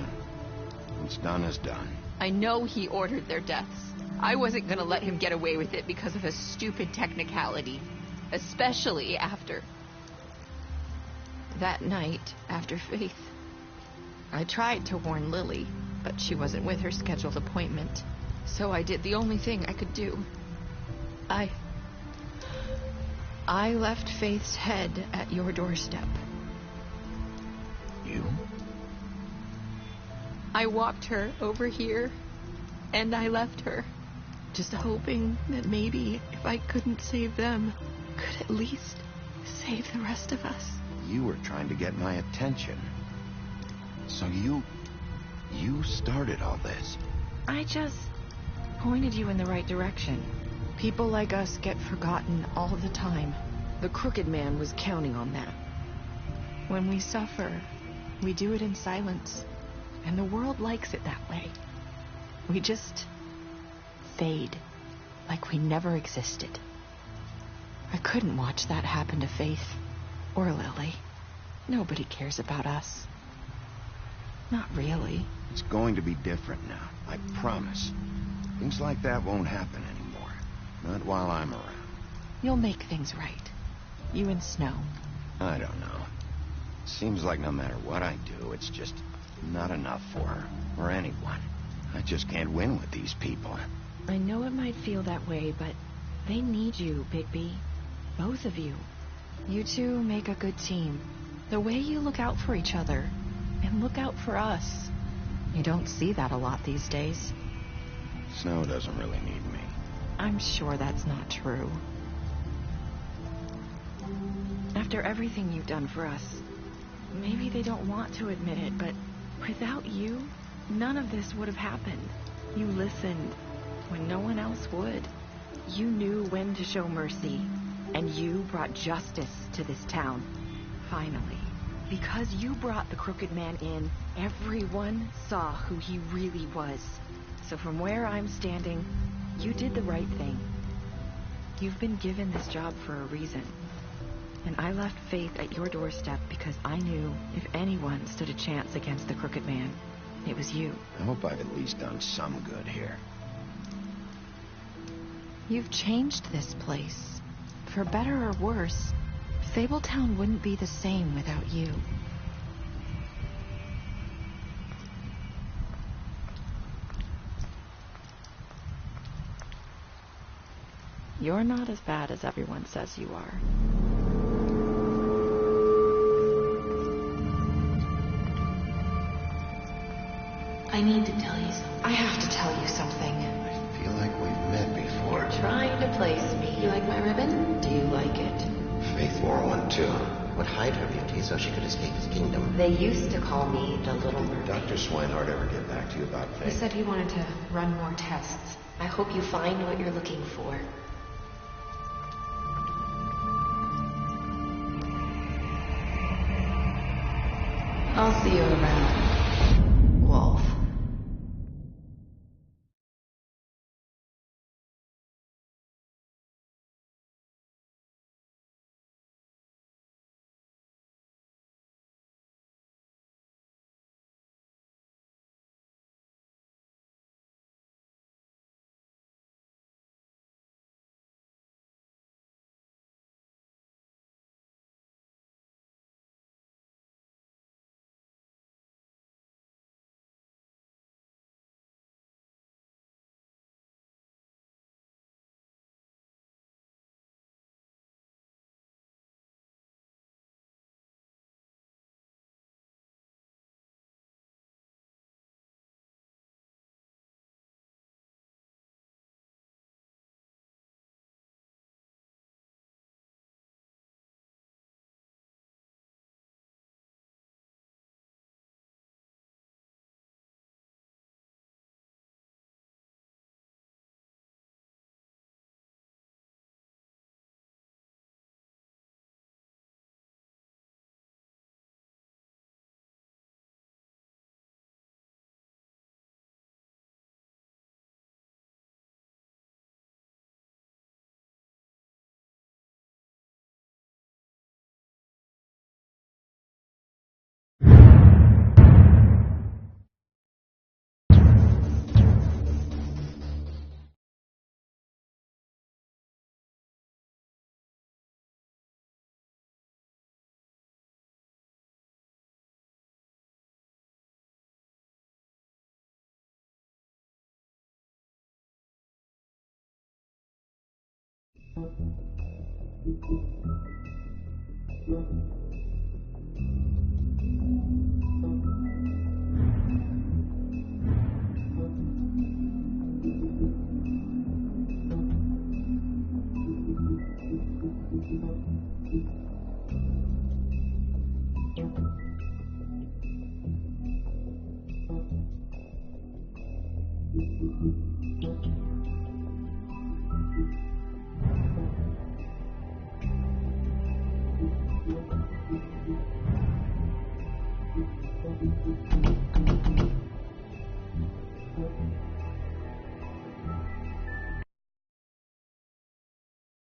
what's done is done. I know he ordered their deaths. I wasn't going to let him get away with it because of a stupid technicality. Especially after... that night, after Faith. I tried to warn Lily, but she wasn't with her scheduled appointment. So I did the only thing I could do. I left Faith's head at your doorstep. You? I walked her over here, and I left her, just hoping that maybe if I couldn't save them, I could at least save the rest of us. You were trying to get my attention. So you started all this. I just pointed you in the right direction. People like us get forgotten all the time. The crooked man was counting on that. When we suffer, we do it in silence. And the world likes it that way. We just fade, like we never existed. I couldn't watch that happen to Faith or Lily. Nobody cares about us. Not really. It's going to be different now, I promise. Things like that won't happen anymore. Not while I'm around. You'll make things right. You and Snow. I don't know. Seems like no matter what I do, it's just not enough for her, or anyone. I just can't win with these people. I know it might feel that way, but they need you, Bigby. Both of you. You two make a good team. The way you look out for each other, and look out for us. You don't see that a lot these days. Snow doesn't really need me. I'm sure that's not true. After everything you've done for us, maybe they don't want to admit it, but without you, none of this would have happened. You listened when no one else would. You knew when to show mercy, and you brought justice to this town. Finally. Because you brought the crooked man in, everyone saw who he really was. So from where I'm standing, you did the right thing. You've been given this job for a reason. And I left Faith at your doorstep because I knew if anyone stood a chance against the crooked man, it was you. I hope I've at least done some good here. You've changed this place. For better or worse, Fabletown wouldn't be the same without you. You're not as bad as everyone says you are. I need to tell you something. I have to tell you something. I feel like we've met before. Trying to place me. You like my ribbon? Do you like it? Faith wore one too. Would hide her beauty so she could escape his kingdom. They used to call me the Little Mermaid. Did Dr. Swinehart ever get back to you about Faith? He said he wanted to run more tests. I hope you find what you're looking for. I'll see you around, Wolf.